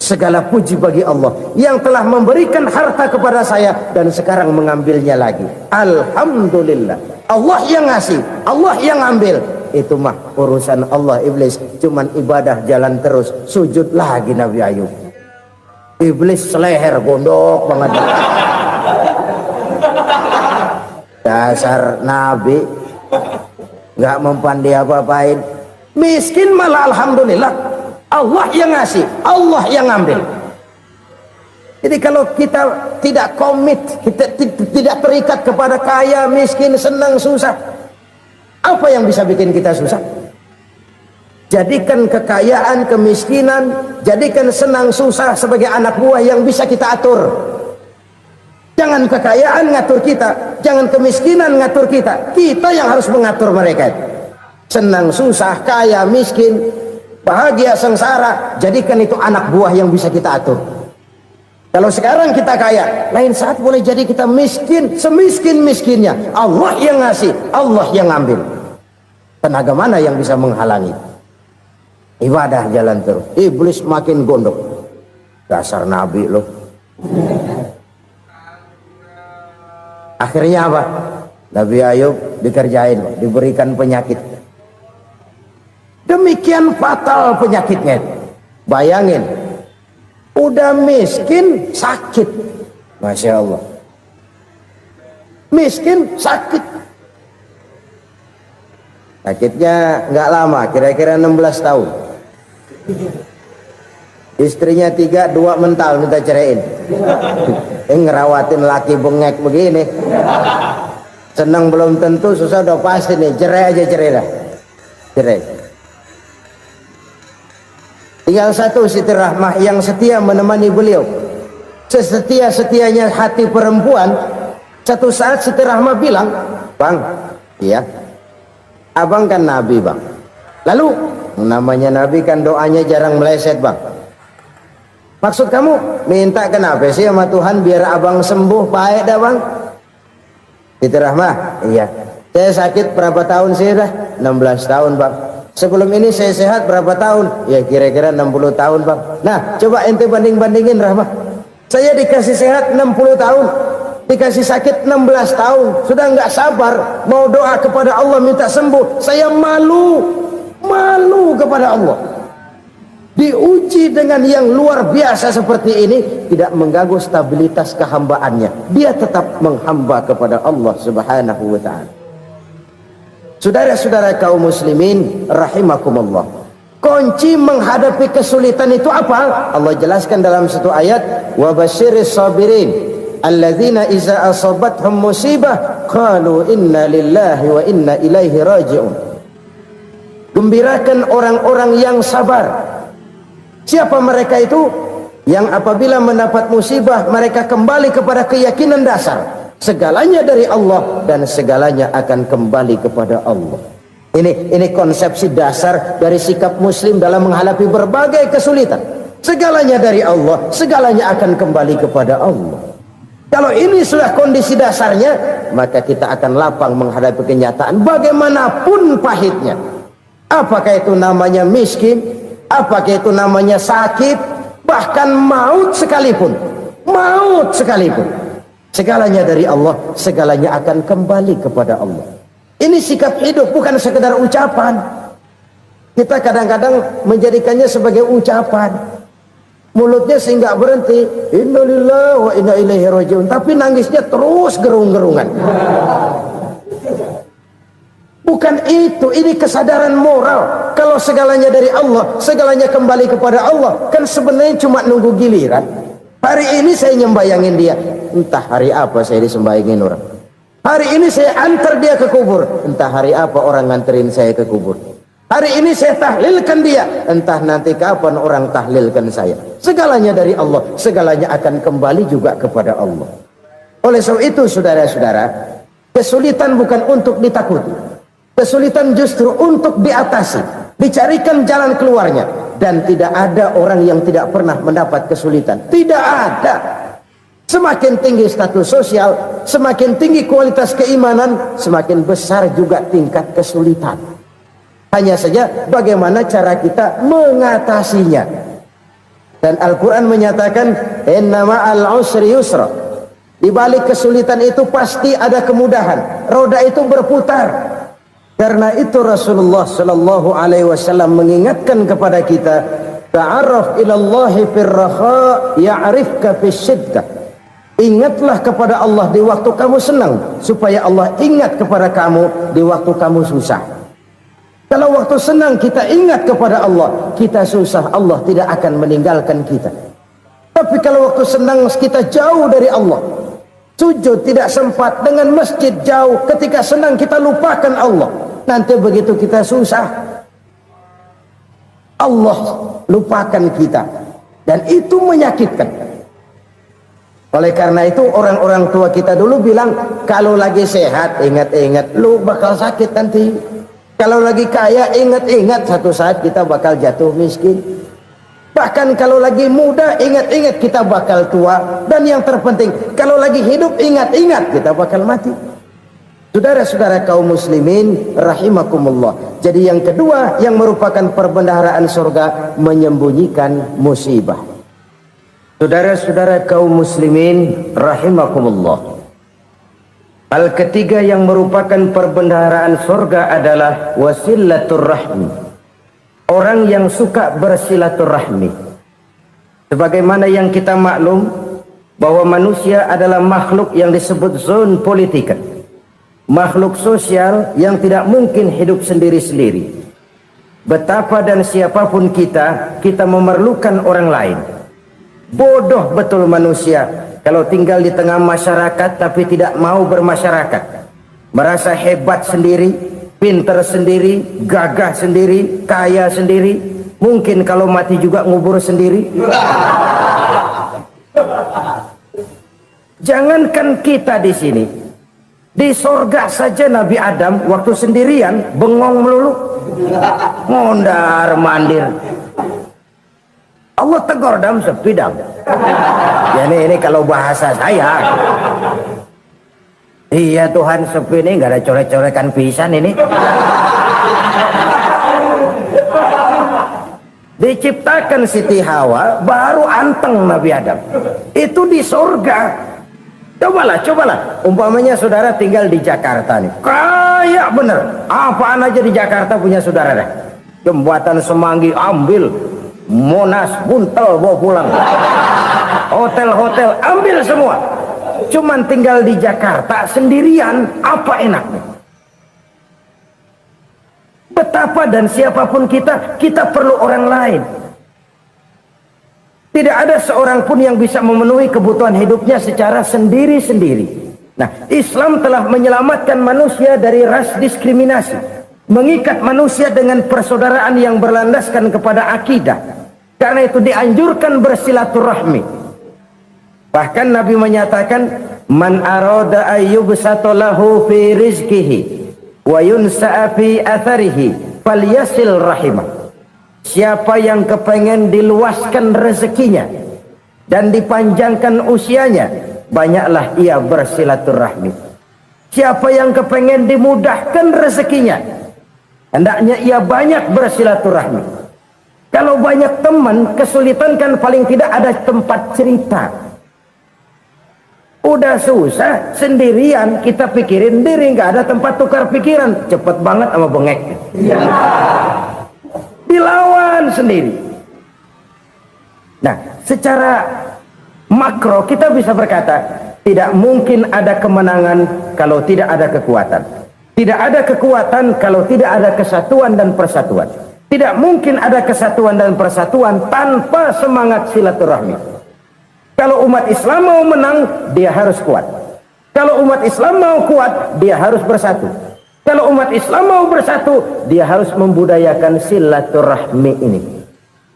Segala puji bagi Allah yang telah memberikan harta kepada saya dan sekarang mengambilnya lagi. Alhamdulillah. Allah yang ngasih, Allah yang ambil. Itu mah urusan Allah. Iblis cuman ibadah jalan terus, sujud lagi Nabi Ayub. Iblis seleher gondok banget. Dasar Nabi nggak mempan dia apa-apain. Miskin malah alhamdulillah. Allah yang ngasih, Allah yang ngambil. Jadi kalau kita tidak komit, kita tidak terikat kepada kaya, miskin, senang, susah, apa yang bisa bikin kita susah? Jadikan kekayaan, kemiskinan, jadikan senang, susah sebagai anak buah yang bisa kita atur. Jangan kekayaan ngatur kita, jangan kemiskinan ngatur kita. Kita yang harus mengatur mereka. Senang, susah, kaya, miskin, bahagia, sengsara, jadikan itu anak buah yang bisa kita atur. Kalau sekarang kita kaya, lain saat boleh jadi kita miskin, semiskin-miskinnya. Allah yang ngasih, Allah yang ngambil. Tenaga mana yang bisa menghalangi? Ibadah jalan terus. Iblis makin gondok. Dasar Nabi loh. Akhirnya apa? Nabi Ayub dikerjain, diberikan penyakit. Demikian fatal penyakitnya. Bayangin, udah miskin sakit. Masya Allah. Miskin sakit. Sakitnya nggak lama, kira-kira 16 tahun. Istrinya 3, 2 mental minta ceraiin. Ngerawatin laki bengek begini. Senang belum tentu, susah udah pasti nih. Cerai aja, cerai dah. Cerai. Tinggal satu Siti Rahmah yang setia menemani beliau. Sesetia-setianya hati perempuan. Satu saat Siti Rahmah bilang, "Bang, iya, abang kan Nabi bang. Lalu namanya Nabi kan doanya jarang meleset bang. Maksud kamu minta kenapa sih sama Tuhan biar abang sembuh baik dah bang?" Siti Rahmah, iya. Saya sakit berapa tahun sih dah? 16 tahun bang. Sebelum ini saya sehat berapa tahun? Ya kira-kira 60 tahun bang. Nah coba ente banding-bandingin Rahmah. Saya dikasih sehat 60 tahun, dikasih sakit 16 tahun. Sudah nggak sabar mau doa kepada Allah minta sembuh. Saya malu kepada Allah. Diuji dengan yang luar biasa seperti ini, tidak mengganggu stabilitas kehambaannya. Dia tetap menghamba kepada Allah Subhanahu wa ta'ala. Saudara-saudara kaum muslimin rahimakumullah, kunci menghadapi kesulitan itu apa? Allah jelaskan dalam satu ayat, wa basyiris sabirin alladzina iza asabathum musibah qalu inna lillahi wa inna ilaihi raji'un. Gembirakan orang-orang yang sabar. Siapa mereka itu? Yang apabila mendapat musibah mereka kembali kepada keyakinan dasar, segalanya dari Allah dan segalanya akan kembali kepada Allah. Ini konsepsi dasar dari sikap muslim dalam menghadapi berbagai kesulitan. Segalanya dari Allah, segalanya akan kembali kepada Allah. Kalau ini sudah kondisi dasarnya, maka kita akan lapang menghadapi kenyataan bagaimanapun pahitnya. Apakah itu namanya miskin, apakah itu namanya sakit, bahkan maut sekalipun. Maut sekalipun. Segalanya dari Allah, segalanya akan kembali kepada Allah. Ini sikap hidup, bukan sekedar ucapan. Kita kadang-kadang menjadikannya sebagai ucapan. Mulutnya sehingga berhenti, innalillahi wa inna ilaihi rajiun, tapi nangisnya terus gerung-gerungan. Bukan itu, ini kesadaran moral. Kalau segalanya dari Allah, segalanya kembali kepada Allah, kan sebenarnya cuma nunggu giliran. Hari ini saya nyembayangin dia, entah hari apa saya disembayangin orang. Hari ini saya antar dia ke kubur, entah hari apa orang nganterin saya ke kubur. Hari ini saya tahlilkan dia, entah nanti kapan orang tahlilkan saya. Segalanya dari Allah, segalanya akan kembali juga kepada Allah. Oleh sebab itu saudara-saudara, kesulitan bukan untuk ditakuti, kesulitan justru untuk diatasi, dicarikan jalan keluarnya. Dan tidak ada orang yang tidak pernah mendapat kesulitan, tidak ada. Semakin tinggi status sosial, semakin tinggi kualitas keimanan, semakin besar juga tingkat kesulitan. Hanya saja bagaimana cara kita mengatasinya. Dan Al-Quran menyatakan, inna ma'al usri yusra. Di balik kesulitan itu pasti ada kemudahan. Roda itu berputar. Karena itu Rasulullah sallallahu alaihi wasallam mengingatkan kepada kita, ta'arraf ilallahi firraha ya'rifka fisyiddah. Ingatlah kepada Allah di waktu kamu senang, supaya Allah ingat kepada kamu di waktu kamu susah. Kalau waktu senang kita ingat kepada Allah, kita susah, Allah tidak akan meninggalkan kita. Tapi kalau waktu senang kita jauh dari Allah, sujud tidak sempat, dengan masjid jauh, ketika senang kita lupakan Allah. Nanti begitu kita susah, Allah lupakan kita, dan itu menyakitkan. Oleh karena itu orang-orang tua kita dulu bilang, kalau lagi sehat ingat-ingat lu bakal sakit nanti. Kalau lagi kaya ingat-ingat satu saat kita bakal jatuh miskin. Bahkan kalau lagi muda ingat-ingat kita bakal tua. Dan yang terpenting, kalau lagi hidup ingat-ingat kita bakal mati. Saudara-saudara kaum muslimin rahimakumullah. Jadi yang kedua yang merupakan perbendaharaan surga, menyembunyikan musibah. Saudara-saudara kaum muslimin rahimakumullah. Hal ketiga yang merupakan perbendaharaan surga adalah wasilatur rahmi. Orang yang suka bersilaturahmi. Sebagaimana yang kita maklum bahwa manusia adalah makhluk yang disebut zon politika. Makhluk sosial yang tidak mungkin hidup sendiri-sendiri. Betapa dan siapapun kita memerlukan orang lain. Bodoh betul manusia kalau tinggal di tengah masyarakat tapi tidak mau bermasyarakat. Merasa hebat sendiri, pintar sendiri, gagah sendiri, kaya sendiri. Mungkin kalau mati juga ngubur sendiri. Jangankan kita di sini, di sorga saja Nabi Adam waktu sendirian bengong melulu, mondar mandir. Allah tegur dam sepi dam. Ya ini kalau bahasa saya. Iya Tuhan, sepi ini nggak ada coret-corekan pisan ini. Diciptakan Siti Hawa baru anteng Nabi Adam. Itu di sorga. Cobalah. Umpamanya saudara tinggal di Jakarta nih. Kayak bener. Apaan aja di Jakarta punya saudara dah. Jembatan Semanggi ambil. Monas, Buntel bawa pulang. Hotel-hotel ambil semua. Cuman tinggal di Jakarta sendirian, apa enaknya? Betapa dan siapapun kita perlu orang lain. Tidak ada seorang pun yang bisa memenuhi kebutuhan hidupnya secara sendiri-sendiri. Nah, Islam telah menyelamatkan manusia dari ras diskriminasi, mengikat manusia dengan persaudaraan yang berlandaskan kepada akidah. Karena itu dianjurkan bersilaturahmi. Bahkan Nabi menyatakan, man arada ayyubsata lahu fi rizqihi wa yunsa'a fi atharihi falyasil rahimah. Siapa yang kepengen diluaskan rezekinya dan dipanjangkan usianya, banyaklah ia bersilaturahmi. Siapa yang kepengen dimudahkan rezekinya, hendaknya ia banyak bersilaturahmi. Kalau banyak teman, kesulitan kan paling tidak ada tempat cerita. Udah susah sendirian, kita pikirin diri, nggak ada tempat tukar pikiran. Cepet banget sama bengek. Dilawan sendiri. Nah, secara makro kita bisa berkata, tidak mungkin ada kemenangan kalau tidak ada kekuatan. Tidak ada kekuatan kalau tidak ada kesatuan dan persatuan. Tidak mungkin ada kesatuan dan persatuan tanpa semangat silaturahmi. Kalau umat Islam mau menang, dia harus kuat. Kalau umat Islam mau kuat, dia harus bersatu. Kalau umat Islam mau bersatu, dia harus membudayakan silaturahmi ini.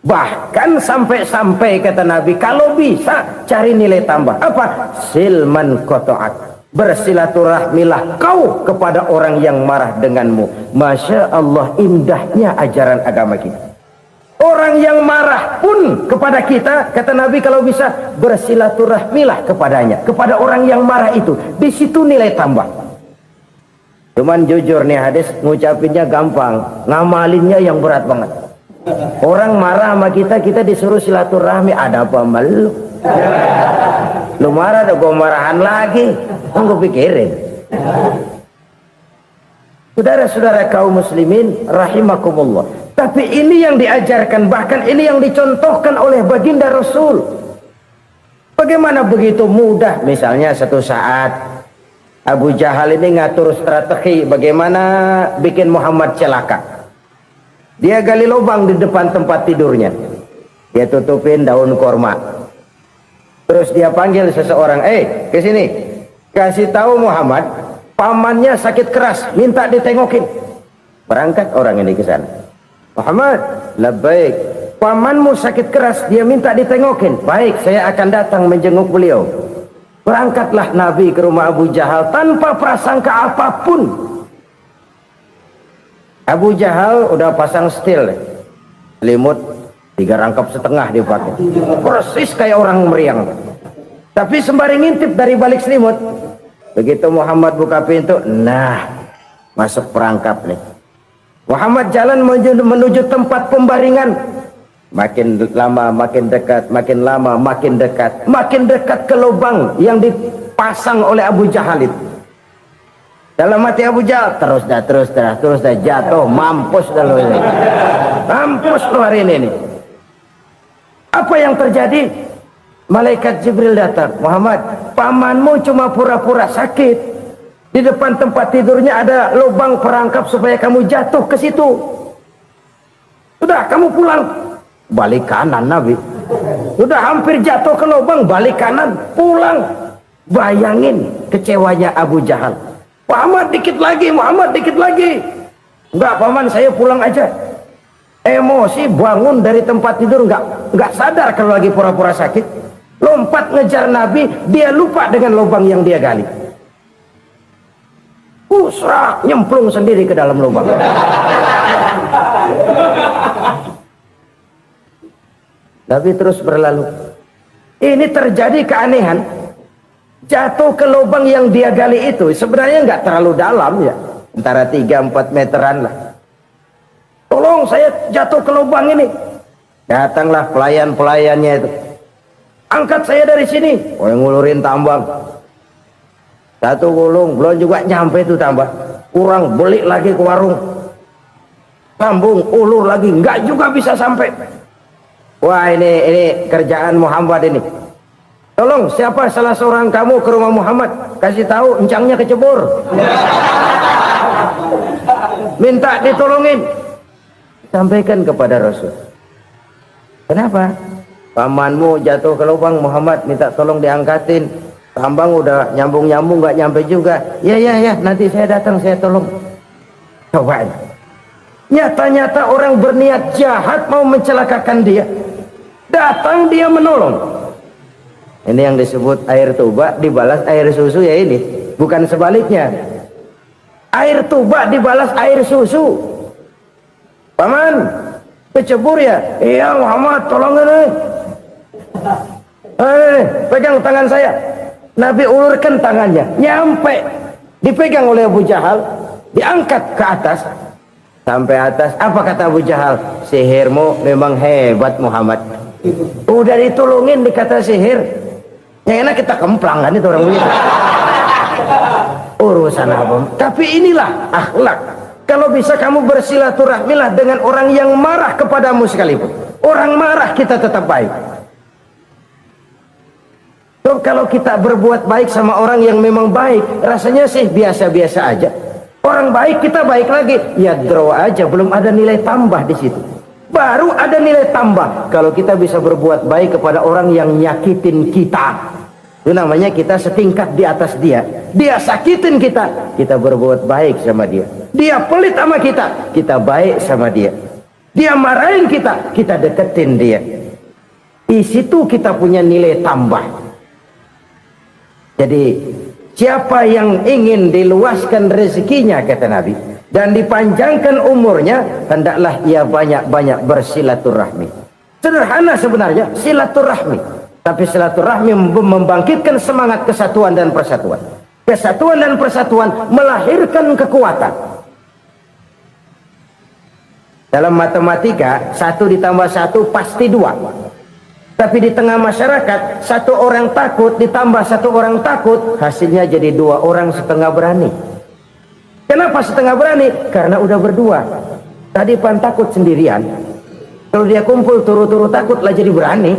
Bahkan sampai-sampai kata Nabi, kalau bisa cari nilai tambah. Apa? Silman qata'ak. Bersilaturahmilah kau kepada orang yang marah denganmu. Masya Allah, indahnya ajaran agama kita. Orang yang marah pun kepada kita, kata Nabi, kalau bisa bersilaturahmilah kepadanya, kepada orang yang marah itu. Di situ nilai tambah. Cuman jujur nih hadis, ngucapinnya gampang, ngamalinnya yang berat banget. Orang marah sama kita, kita disuruh silaturahmi, ada apa malu? Lu marah, ada gua marahan lagi. Tunggu pikirin. Saudara-saudara kaum muslimin rahimakumullah. Tapi ini yang diajarkan, bahkan ini yang dicontohkan oleh baginda Rasul. Bagaimana begitu mudah, misalnya satu saat Abu Jahal ini ngatur strategi bagaimana bikin Muhammad celaka. Dia gali lubang di depan tempat tidurnya, dia tutupin daun korma, terus dia panggil seseorang, ke sini, kasih tahu Muhammad pamannya sakit keras, minta ditengokin. Berangkat orang ini ke sana. Muhammad, labbaik, pamanmu sakit keras, dia minta ditengokin. Baik, saya akan datang menjenguk beliau. Berangkatlah Nabi ke rumah Abu Jahal tanpa prasangka apapun. Abu Jahal udah pasang setil, selimut 3 rangkap setengah dipakai, persis kayak orang meriang. Tapi sembari ngintip dari balik selimut, begitu Muhammad buka pintu, nah masuk perangkap nih. Muhammad jalan menuju tempat pembaringan. Makin lama makin dekat, makin lama makin dekat, makin dekat ke lubang yang dipasang oleh Abu Jahal itu. Dalam hati Abu Jahal, terus dah jatuh, mampus dah lo ini. Mampus lo hari ini. Apa yang terjadi? Malaikat Jibril datang. Muhammad, pamanmu cuma pura-pura sakit. Di depan tempat tidurnya ada lubang perangkap supaya kamu jatuh ke situ. Sudah, kamu pulang. Balik kanan Nabi. Sudah hampir jatuh ke lubang, balik kanan, pulang. Bayangin kecewanya Abu Jahal. Muhammad dikit lagi, Muhammad dikit lagi. Enggak paman, saya pulang aja. Emosi bangun dari tempat tidur, enggak sadar kalau lagi pura-pura sakit. Lompat ngejar Nabi, dia lupa dengan lubang yang dia gali. Usrak, nyemplung sendiri ke dalam lubang. Nabi terus berlalu. Ini terjadi keanehan. Jatuh ke lubang yang dia gali itu sebenarnya nggak terlalu dalam ya, antara 3-4 meteran lah. Tolong, saya jatuh ke lubang ini. Datanglah pelayan-pelayannya itu. Angkat saya dari sini. Oh, yang ngulurin tambang. Satu gulung, belum juga nyampe itu tambah. Kurang, beli lagi ke warung. Sambung, ulur lagi, nggak juga bisa sampai. Wah, ini kerjaan Muhammad ini. Tolong, siapa salah seorang kamu ke rumah Muhammad, kasih tahu encangnya kecebur. Minta ditolongin. Sampaikan kepada Rasul. Kenapa? Pamanmu jatuh ke lubang, Muhammad minta tolong diangkatin. Tambang udah nyambung-nyambung nggak nyampe juga. Ya, nanti saya datang, saya tolong. Coba. Nyata-nyata orang berniat jahat mau mencelakakan dia. Datang dia menolong. Ini yang disebut air tuba dibalas air susu ya ini. Bukan sebaliknya. Air tuba dibalas air susu. Paman, kecebur ya? Iya Muhammad, tolong ini. Pegang tangan saya. Nabi ulurkan tangannya, nyampe, dipegang oleh Abu Jahal, diangkat ke atas, sampai atas. Apa kata Abu Jahal? Sihirmu memang hebat Muhammad. Udah ditolongin dikata sihir. Yang enak kita kemplang kan itu orang begitu. Urusan apa? Tapi inilah akhlak. Kalau bisa kamu bersilaturahmilah dengan orang yang marah kepadamu sekalipun. Orang marah kita tetap baik. So, kalau kita berbuat baik sama orang yang memang baik, rasanya sih biasa-biasa aja. Orang baik kita baik lagi, ya draw aja, belum ada nilai tambah di situ. Baru ada nilai tambah kalau kita bisa berbuat baik kepada orang yang nyakitin kita. Itu namanya kita setingkat di atas dia. Dia sakitin kita, kita berbuat baik sama dia. Dia pelit sama kita, kita baik sama dia. Dia marahin kita, kita deketin dia. Di situ kita punya nilai tambah. Jadi siapa yang ingin diluaskan rezekinya, kata Nabi, dan dipanjangkan umurnya, hendaklah ia banyak-banyak bersilaturahmi. Sederhana sebenarnya silaturahmi, tapi silaturahmi membangkitkan semangat kesatuan dan persatuan. Kesatuan dan persatuan melahirkan kekuatan. Dalam matematika 1 ditambah 1 pasti 2. Tapi di tengah masyarakat, 1 orang takut ditambah 1 orang takut, hasilnya jadi 2 orang setengah berani. Kenapa setengah berani? Karena udah berdua. Tadi pan takut sendirian, kalau dia kumpul turu-turu takutlah jadi berani.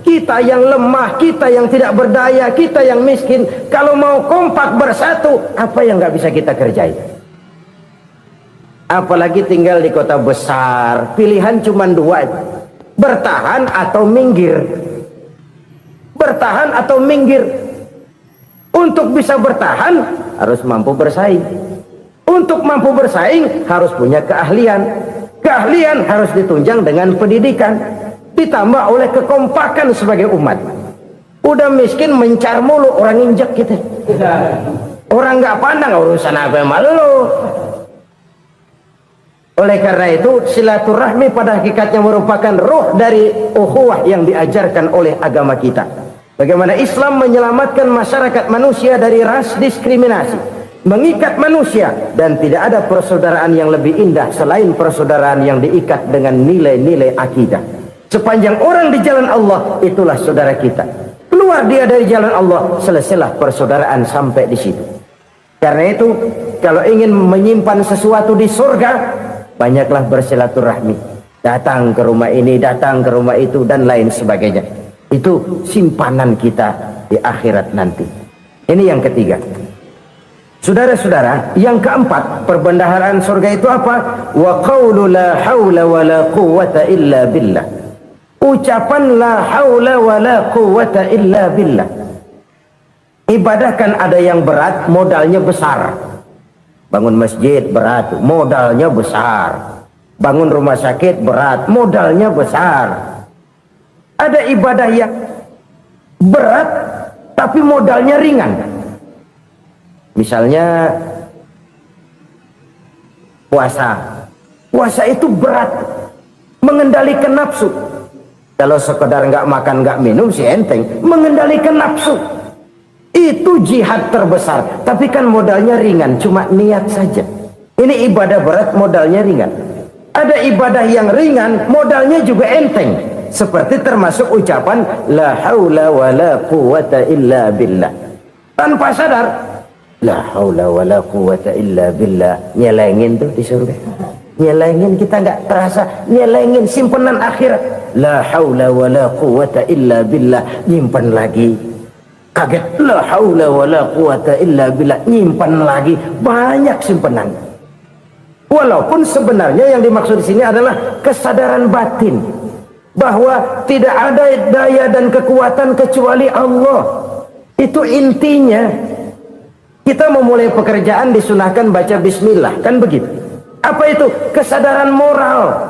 Kita yang lemah, kita yang tidak berdaya, kita yang miskin, kalau mau kompak bersatu, apa yang nggak bisa kita kerjain? Apalagi tinggal di kota besar, pilihan cuma 2. Bertahan atau minggir. Bertahan atau minggir. Untuk bisa bertahan harus mampu bersaing. Untuk mampu bersaing harus punya keahlian. Keahlian harus ditunjang dengan pendidikan, ditambah oleh kekompakan sebagai umat. Udah miskin mencar mulu, orang injek gitu. Orang nggak pandang urusan apa yang malu. Oleh karena itu silaturahmi pada hakikatnya merupakan ruh dari ukhuwah yang diajarkan oleh agama kita. Bagaimana Islam menyelamatkan masyarakat manusia dari ras diskriminasi, mengikat manusia, dan tidak ada persaudaraan yang lebih indah selain persaudaraan yang diikat dengan nilai-nilai akidah. Sepanjang orang di jalan Allah, itulah saudara kita. Keluar dia dari jalan Allah, selesailah persaudaraan sampai di situ. Karena itu, kalau ingin menyimpan sesuatu di surga, banyaklah bersilaturahmi. Datang ke rumah ini, datang ke rumah itu, dan lain sebagainya. Itu simpanan kita di akhirat nanti. Ini yang ketiga. Saudara-saudara, yang keempat, perbendaharaan surga itu apa? Wa qawlu la hawla wa la quwwata illa billah. Ucapan la hawla wa la quwwata illa billah. Ibadah kan ada yang berat, modalnya besar. Bangun masjid berat, modalnya besar. Bangun rumah sakit berat, modalnya besar. Ada ibadah yang berat tapi modalnya ringan. Misalnya puasa. Puasa itu berat, mengendalikan nafsu. Kalau sekedar nggak makan nggak minum sih enteng, mengendalikan nafsu. Itu jihad terbesar, tapi kan modalnya ringan, cuma niat saja. Ini ibadah berat, modalnya ringan. Ada ibadah yang ringan, modalnya juga enteng. Seperti termasuk ucapan la haula wa la quwwata illa billah. Tanpa sadar, la haula wa la quwwata illa billah. Nyelengin tuh di surga. Nyelengin, kita nggak terasa, nyelengin simpenan akhirat. La haula wa la quwwata illa billah. Nyimpan lagi. Kaget, la haula wa la quwwata illa billah, nyimpan lagi, banyak simpanan. Walaupun sebenarnya yang dimaksud di sini adalah kesadaran batin bahwa tidak ada daya dan kekuatan kecuali Allah. Itu intinya. Kita memulai pekerjaan disunahkan baca bismillah, kan begitu. Apa itu? Kesadaran moral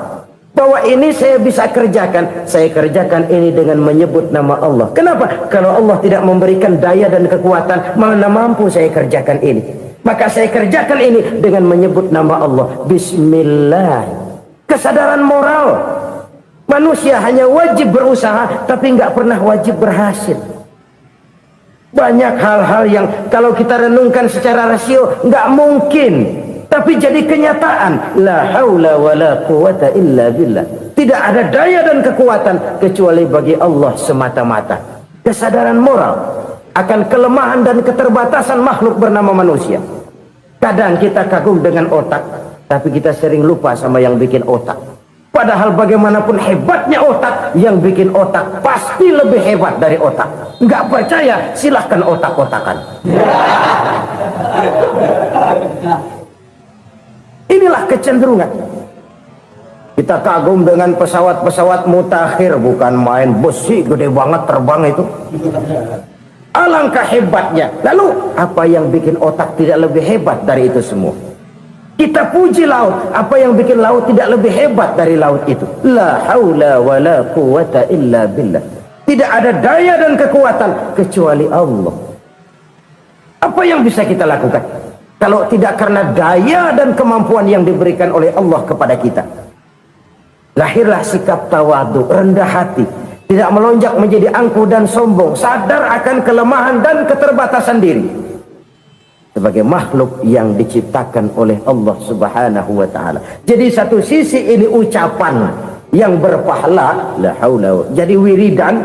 bahwa ini saya bisa kerjakan, saya kerjakan ini dengan menyebut nama Allah. Kenapa? Kalau Allah tidak memberikan daya dan kekuatan, mana mampu saya kerjakan ini. Maka saya kerjakan ini dengan menyebut nama Allah. Bismillah. Kesadaran moral. Manusia hanya wajib berusaha, tapi nggak pernah wajib berhasil. Banyak hal-hal yang kalau kita renungkan secara rasio nggak mungkin, tapi jadi kenyataan. La haula wa la quwwata illa billah. Tidak ada daya dan kekuatan kecuali bagi Allah semata-mata. kesadaran moral akan kelemahan dan keterbatasan makhluk bernama manusia. Kadang kita kagum dengan otak, tapi kita sering lupa sama yang bikin otak. Padahal bagaimanapun hebatnya otak, yang bikin otak pasti lebih hebat dari otak. Nggak percaya, silahkan otak-otakan. Inilah kecenderungan. Kita kagum dengan pesawat-pesawat mutakhir, bukan main, besi gede banget terbang itu. Alangkah hebatnya. Lalu apa yang bikin otak tidak lebih hebat dari itu semua? Kita puji laut, apa yang bikin laut tidak lebih hebat dari laut itu? La haula wa la quwata illa billah. Tidak ada daya dan kekuatan kecuali Allah. Apa yang bisa kita lakukan kalau tidak karena daya dan kemampuan yang diberikan oleh Allah kepada kita? Lahirlah sikap tawadu, rendah hati, tidak melonjak menjadi angkuh dan sombong, sadar akan kelemahan dan keterbatasan diri sebagai makhluk yang diciptakan oleh Allah Subhanahu wa taala. Jadi satu sisi ini ucapan yang berpahala, la haula, jadi wiridan.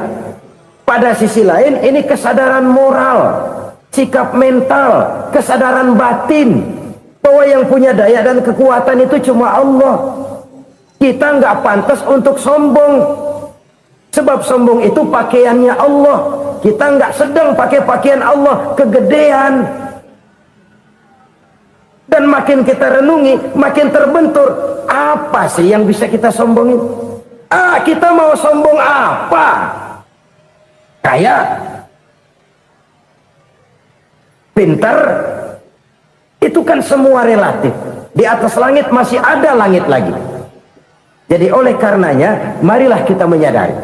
Pada sisi lain ini kesadaran moral, sikap mental, kesadaran batin bahwa yang punya daya dan kekuatan itu cuma Allah. Kita nggak pantas untuk sombong, sebab sombong itu pakaiannya Allah. Kita nggak sedang pakai pakaian Allah, kegedean. Dan makin kita renungi, makin terbentur. Apa sih yang bisa kita sombongin? Kita mau sombong apa? Kaya, pintar, itu kan semua relatif. Di atas langit masih ada langit lagi. Jadi oleh karenanya, marilah kita menyadari,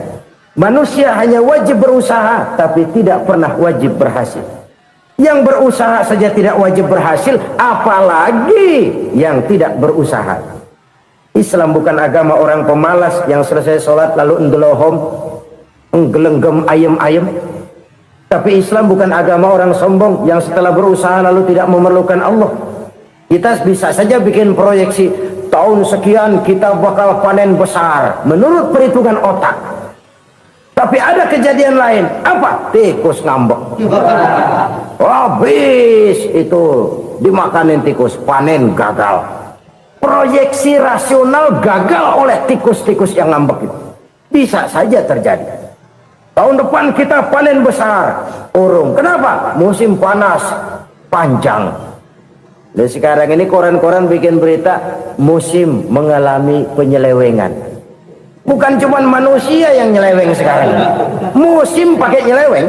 manusia hanya wajib berusaha, tapi tidak pernah wajib berhasil. Yang berusaha saja tidak wajib berhasil, apalagi yang tidak berusaha. Islam bukan agama orang pemalas yang selesai sholat lalu endelohom, nggelenggem ayem-ayem. Tapi Islam bukan agama orang sombong yang setelah berusaha lalu tidak memerlukan Allah. Kita bisa saja bikin proyeksi, tahun sekian kita bakal panen besar menurut perhitungan otak. Tapi ada kejadian lain. Apa? Tikus ngambek. Habis itu dimakanin tikus, panen gagal. Proyeksi rasional gagal oleh tikus-tikus yang ngambek itu. Bisa saja terjadi. Tahun depan kita panen besar, urung. Kenapa? Musim panas panjang. Dan sekarang ini koran-koran bikin berita musim mengalami penyelewengan. Bukan cuma manusia yang nyeleweng sekarang. Musim pakai nyeleweng.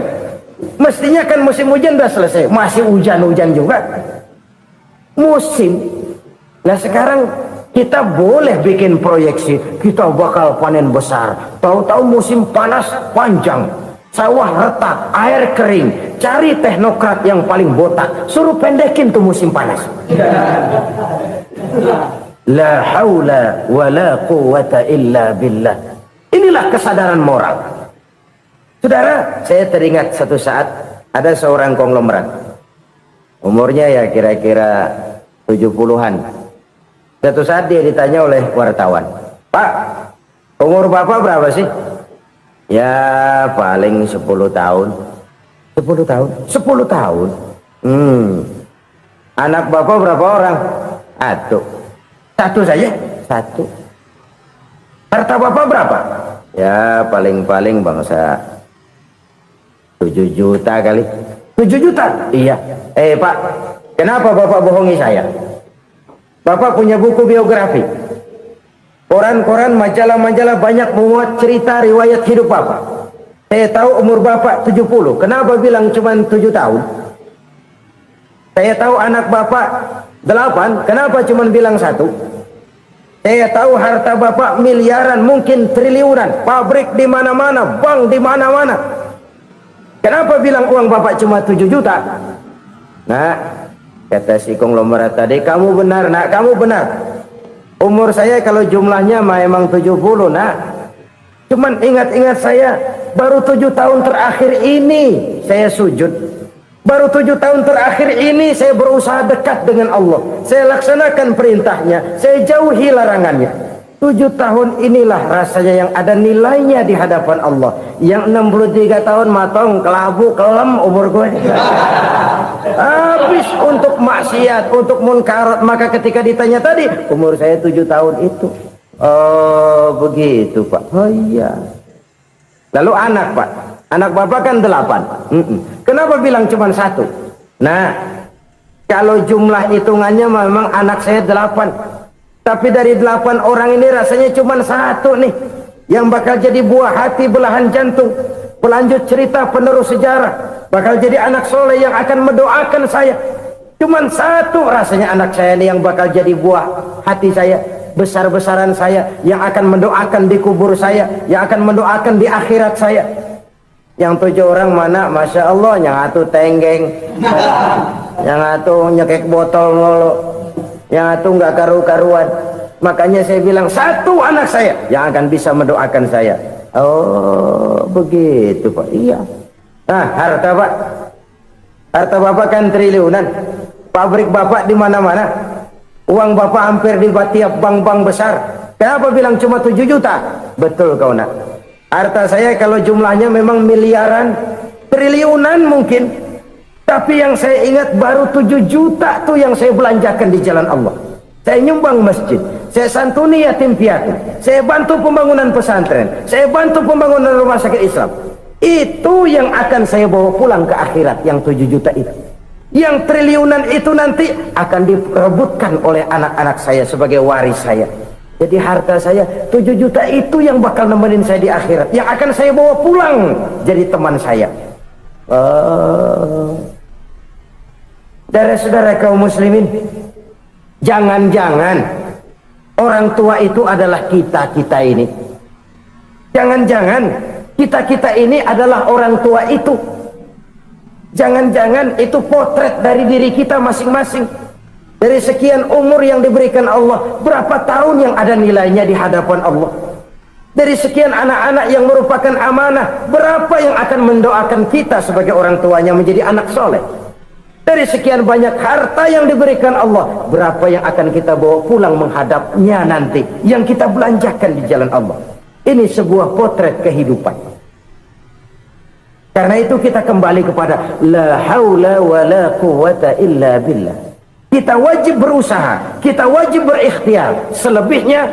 Mestinya kan musim hujan udah selesai, masih hujan-hujan juga. Musim. Nah sekarang kita boleh bikin proyeksi, kita bakal panen besar. Tahu-tahu musim panas panjang, sawah retak, air kering. Cari teknokrat yang paling botak, suruh pendekin tuh musim panas. La haula wa la quwata illa billah. Inilah kesadaran moral. Saudara, saya teringat satu saat ada seorang konglomerat. Umurnya ya kira-kira 70-an. Satu saat dia ditanya oleh wartawan, "Pak, umur Bapak berapa sih?" "Ya paling 10 tahun." 10 tahun? 10 tahun? Anak Bapak berapa orang? Satu saja? Satu. Harta Bapak berapa? Ya paling-paling bangsa 7 juta kali. 7 juta? Iya. Pak, kenapa Bapak bohongi saya? Bapak punya buku biografi. Koran-koran, majalah-majalah banyak memuat cerita riwayat hidup Bapak. Saya tahu umur Bapak 70. Kenapa bilang cuma 7 tahun? Saya tahu anak Bapak 8. Kenapa cuma bilang 1? Saya tahu harta Bapak miliaran, mungkin triliunan. Pabrik di mana-mana, bank di mana-mana. Kenapa bilang uang Bapak cuma 7 juta? Nah, kata si konglomerat tadi, "Kamu benar, Nak, kamu benar. Umur saya kalau jumlahnya memang 70, Nak. Cuman ingat-ingat saya, baru 7 tahun terakhir ini saya sujud. Baru 7 tahun terakhir ini saya berusaha dekat dengan Allah. Saya laksanakan perintahnya, saya jauhi larangannya. 7 tahun inilah rasanya yang ada nilainya di hadapan Allah. Yang 63 tahun matong, kelabu, kelem umur gue. Habis untuk maksiat, untuk munkarat. Maka ketika ditanya tadi, umur saya 7 tahun itu. Oh begitu Pak. Oh iya. Lalu anak Pak, anak Bapak kan 8. Kenapa bilang cuma 1? Nah, kalau jumlah hitungannya memang anak saya 8. Tapi dari 8 orang ini rasanya cuma 1 nih yang bakal jadi buah hati, belahan jantung, pelanjut cerita, penerus sejarah, bakal jadi anak soleh yang akan mendoakan saya. Cuma 1 rasanya anak saya ini yang bakal jadi buah hati saya, besar-besaran saya, yang akan mendoakan di kubur saya, yang akan mendoakan di akhirat saya. Yang 7 orang mana? Masya Allah, yang 1 tenggeng, yang 1 nyekek botol mulu, yang 1 nggak karu-karuan. Makanya saya bilang 1 anak saya yang akan bisa mendoakan saya. Oh begitu Pak. Iya. Nah harta Pak, harta Bapak kan triliunan, pabrik Bapak di mana-mana, uang Bapak hampir di tiap bank-bank besar. Kenapa bilang cuma 7 juta? Betul kau nak. Harta saya kalau jumlahnya memang miliaran, triliunan mungkin, tapi yang saya ingat baru 7 juta tuh yang saya belanjakan di jalan Allah. Saya nyumbang masjid, saya santuni yatim piatu, saya bantu pembangunan pesantren, saya bantu pembangunan rumah sakit Islam. Itu yang akan saya bawa pulang ke akhirat, yang 7 juta itu. Yang triliunan itu nanti akan diperebutkan oleh anak-anak saya sebagai waris saya. Jadi harta saya 7 juta itu yang bakal nemenin saya di akhirat, yang akan saya bawa pulang jadi teman saya. Saudara-saudara kaum muslimin, jangan-jangan orang tua itu adalah kita-kita ini. Jangan-jangan kita-kita ini adalah orang tua itu. Jangan-jangan itu potret dari diri kita masing-masing. Dari sekian umur yang diberikan Allah, berapa tahun yang ada nilainya di hadapan Allah? Dari sekian anak-anak yang merupakan amanah, berapa yang akan mendoakan kita sebagai orang tuanya menjadi anak soleh? Dari sekian banyak harta yang diberikan Allah, berapa yang akan kita bawa pulang menghadapnya nanti, yang kita belanjakan di jalan Allah? Ini sebuah potret kehidupan. Karena itu kita kembali kepada la haula wa la quwwata illa billah. Kita wajib berusaha, kita wajib berikhtiar. Selebihnya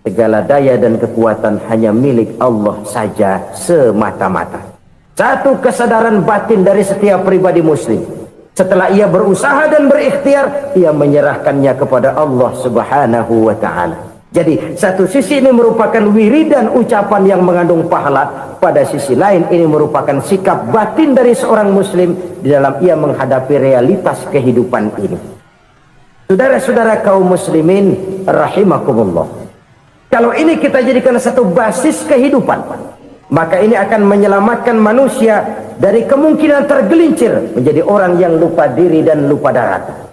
segala daya dan kekuatan hanya milik Allah saja semata-mata. Satu kesadaran batin dari setiap pribadi muslim. Setelah ia berusaha dan berikhtiar, ia menyerahkannya kepada Allah Subhanahu wa ta'ala. Jadi satu sisi ini merupakan wiridan ucapan yang mengandung pahala, pada sisi lain ini merupakan sikap batin dari seorang muslim di dalam ia menghadapi realitas kehidupan ini. Saudara-saudara kaum muslimin rahimakumullah, kalau ini kita jadikan satu basis kehidupan, maka ini akan menyelamatkan manusia dari kemungkinan tergelincir menjadi orang yang lupa diri dan lupa darat.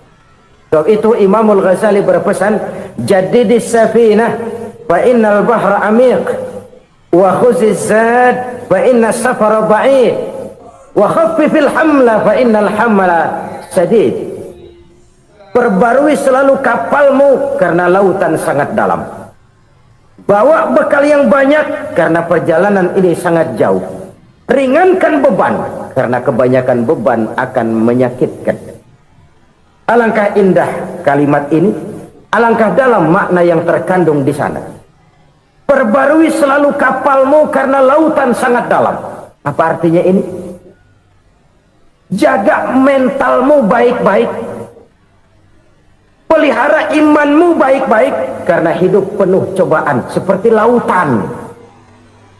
Sebab itu Imamul Ghazali berpesan, jadidis safinah fa innal bahra amiq wa khuziz zad fa inna safara ba'id wa khaffifil hamla fa innal hamla sadid. Perbarui selalu kapalmu karena lautan sangat dalam. Bawa bekal yang banyak karena perjalanan ini sangat jauh. Ringankan beban karena kebanyakan beban akan menyakitkan. Alangkah indah kalimat ini, alangkah dalam makna yang terkandung di sana. Perbarui selalu kapalmu karena lautan sangat dalam. Apa artinya ini? Jaga mentalmu baik-baik. Pelihara imanmu baik-baik, karena hidup penuh cobaan seperti lautan.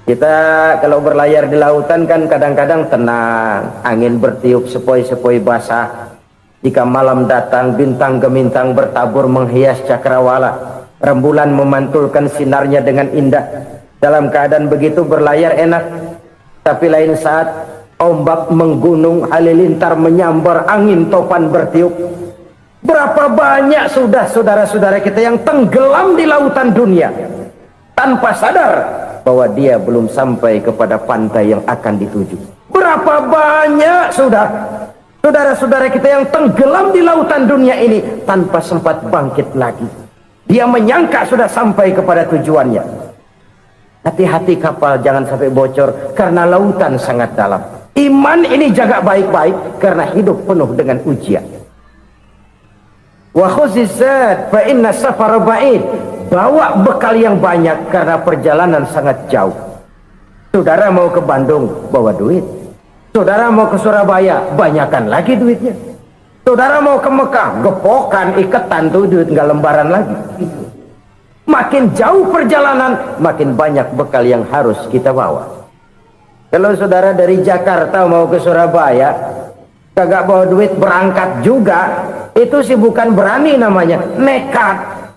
Kita kalau berlayar di lautan kan kadang-kadang tenang, angin bertiup sepoi-sepoi basah. Jika malam datang, bintang gemintang bertabur menghias cakrawala, rembulan memantulkan sinarnya dengan indah. Dalam keadaan begitu berlayar enak. Tapi lain saat ombak menggunung, halilintar menyambar, angin topan bertiup. Berapa banyak sudah saudara-saudara kita yang tenggelam di lautan dunia tanpa sadar bahwa dia belum sampai kepada pantai yang akan dituju. Berapa banyak sudah saudara-saudara kita yang tenggelam di lautan dunia ini tanpa sempat bangkit lagi. Dia menyangka sudah sampai kepada tujuannya. Hati-hati kapal jangan sampai bocor karena lautan sangat dalam. Iman ini jaga baik-baik karena hidup penuh dengan ujian. Wa khuzizat fa inna safara ba'id. Bawa bekal yang banyak karena perjalanan sangat jauh. Saudara mau ke Bandung, bawa duit. Saudara mau ke Surabaya, banyakan lagi duitnya. Saudara mau ke Mekah, gepokan, iketan tuh duit nggak lembaran lagi. Makin jauh perjalanan, makin banyak bekal yang harus kita bawa. Kalau saudara dari Jakarta mau ke Surabaya, kagak bawa duit berangkat juga, itu sih bukan berani namanya, nekat.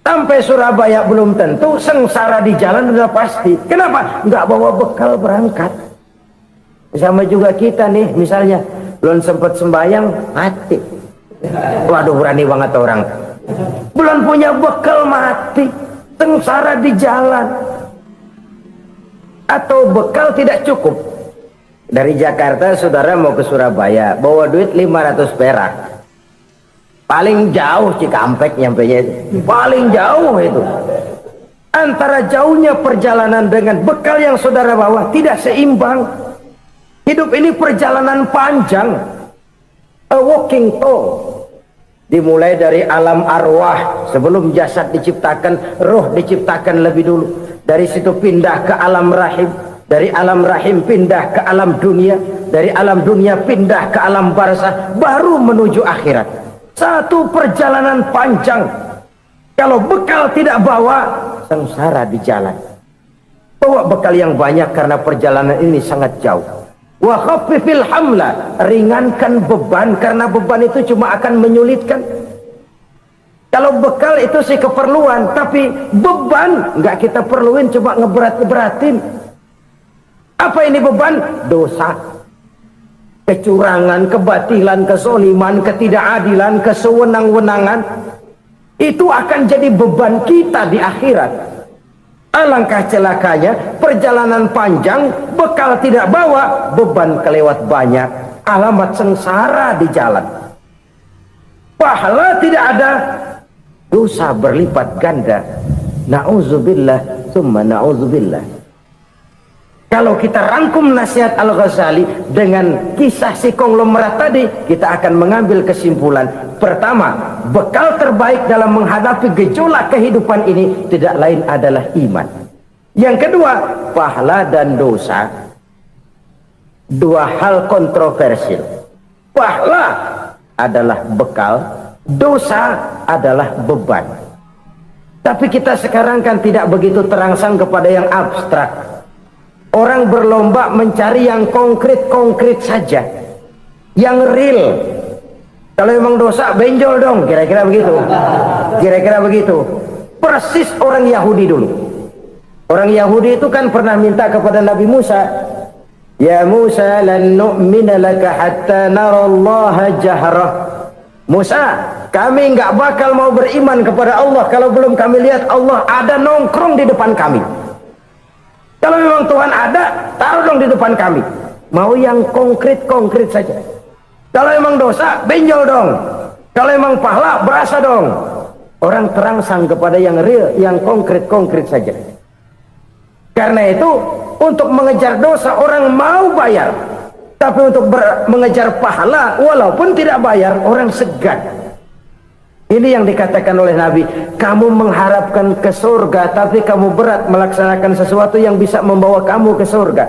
Sampai Surabaya belum tentu, sengsara di jalan udah pasti. Kenapa? Nggak bawa bekal berangkat. Sama juga kita nih, misalnya belum sempat sembahyang, mati. Waduh, berani banget orang. Belum punya bekal, mati. Sengsara di jalan. Atau bekal tidak cukup. Dari Jakarta saudara mau ke Surabaya, bawa duit 500 perak. Paling jauh Cikampek nyampenya itu. Paling jauh itu. Antara jauhnya perjalanan dengan bekal yang saudara bawa tidak seimbang. Hidup ini perjalanan panjang, a walking tour. Dimulai dari alam arwah, sebelum jasad diciptakan, roh diciptakan lebih dulu. Dari situ pindah ke alam rahim, dari alam rahim pindah ke alam dunia, dari alam dunia pindah ke alam barzah, baru menuju akhirat. Satu perjalanan panjang. Kalau bekal tidak bawa, sengsara di jalan. Bawa bekal yang banyak karena perjalanan ini sangat jauh. Wa khaffifil hamla, ringankan beban karena beban itu cuma akan menyulitkan. Kalau bekal itu sih keperluan, tapi beban nggak kita perluin, cuma ngeberat-beratin. Apa ini beban? Dosa, kecurangan, kebatilan, kesoliman, ketidakadilan, kesewenang-wenangan. Itu akan jadi beban kita di akhirat. Alangkah celakanya, perjalanan panjang, bekal tidak bawa, beban kelewat banyak, alamat sengsara di jalan. Pahala tidak ada, dosa berlipat ganda. Na'udzubillah, summa na'udzubillah. Kalau kita rangkum nasihat Al-Ghazali dengan kisah si konglomerat tadi, kita akan mengambil kesimpulan. Pertama, bekal terbaik dalam menghadapi gejolak kehidupan ini tidak lain adalah iman. Yang kedua, pahala dan dosa. Dua hal kontroversial. Pahala adalah bekal, dosa adalah beban. Tapi kita sekarang kan tidak begitu terangsang kepada yang abstrak. Orang berlomba mencari yang konkret-konkret saja, yang real. Kalau memang dosa, benjol dong, kira-kira begitu. Kira-kira begitu. Persis orang Yahudi dulu. Orang Yahudi itu kan pernah minta kepada Nabi Musa, ya Musa, lan nu'mina laka hatta narallaha jahrah. Musa, kami nggak bakal mau beriman kepada Allah kalau belum kami lihat Allah ada nongkrong di depan kami. Kalau memang Tuhan ada, taruh dong di depan kami. Mau yang konkret-konkret saja. Kalau memang dosa, benjol dong. Kalau memang pahala, berasa dong. Orang terangsang kepada yang real, yang konkret-konkret saja. Karena itu, untuk mengejar dosa, orang mau bayar. Tapi untuk mengejar pahala, walaupun tidak bayar, orang segan. Ini yang dikatakan oleh Nabi, kamu mengharapkan ke surga, tapi kamu berat melaksanakan sesuatu yang bisa membawa kamu ke surga.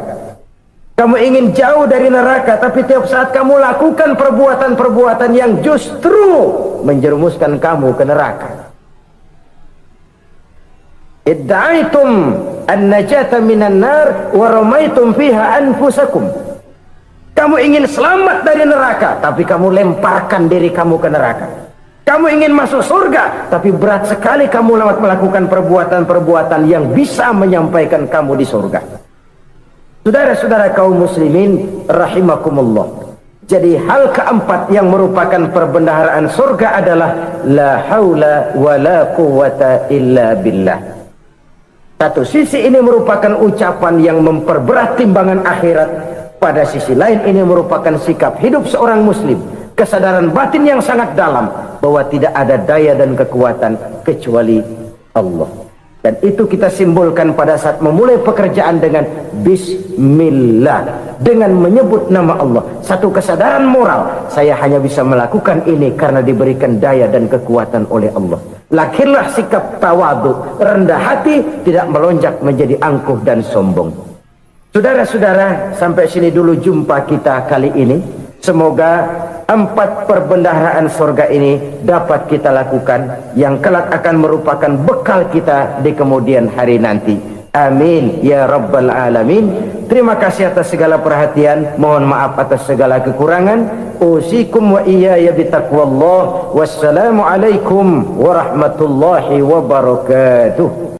Kamu ingin jauh dari neraka, tapi tiap saat kamu lakukan perbuatan-perbuatan yang justru menjerumuskan kamu ke neraka. Idda'aitum an-najata minan nar wa ramaitum fiha anfusakum. Kamu ingin selamat dari neraka, tapi kamu lemparkan diri kamu ke neraka. Kamu ingin masuk surga, tapi berat sekali kamu melakukan perbuatan-perbuatan yang bisa menyampaikan kamu di surga. Saudara-saudara kaum muslimin rahimakumullah. Jadi hal keempat yang merupakan perbendaharaan surga adalah la haula wa la quwwata illa billah. Satu sisi ini merupakan ucapan yang memperberat timbangan akhirat. Pada sisi lain ini merupakan sikap hidup seorang muslim, kesadaran batin yang sangat dalam bahwa tidak ada daya dan kekuatan kecuali Allah. Dan itu kita simbolkan pada saat memulai pekerjaan dengan Bismillah, dengan menyebut nama Allah. Satu kesadaran moral, saya hanya bisa melakukan ini karena diberikan daya dan kekuatan oleh Allah. Lahirlah sikap tawadhu, rendah hati, tidak melonjak menjadi angkuh dan sombong. Saudara-saudara, sampai sini dulu jumpa kita kali ini. Semoga 4 perbendaharaan surga ini dapat kita lakukan, yang kelak akan merupakan bekal kita di kemudian hari nanti. Amin ya rabbal alamin. Terima kasih atas segala perhatian, mohon maaf atas segala kekurangan. Usikum wa iyaya bitaqwallah. Wassalamu alaikum warahmatullahi wabarakatuh.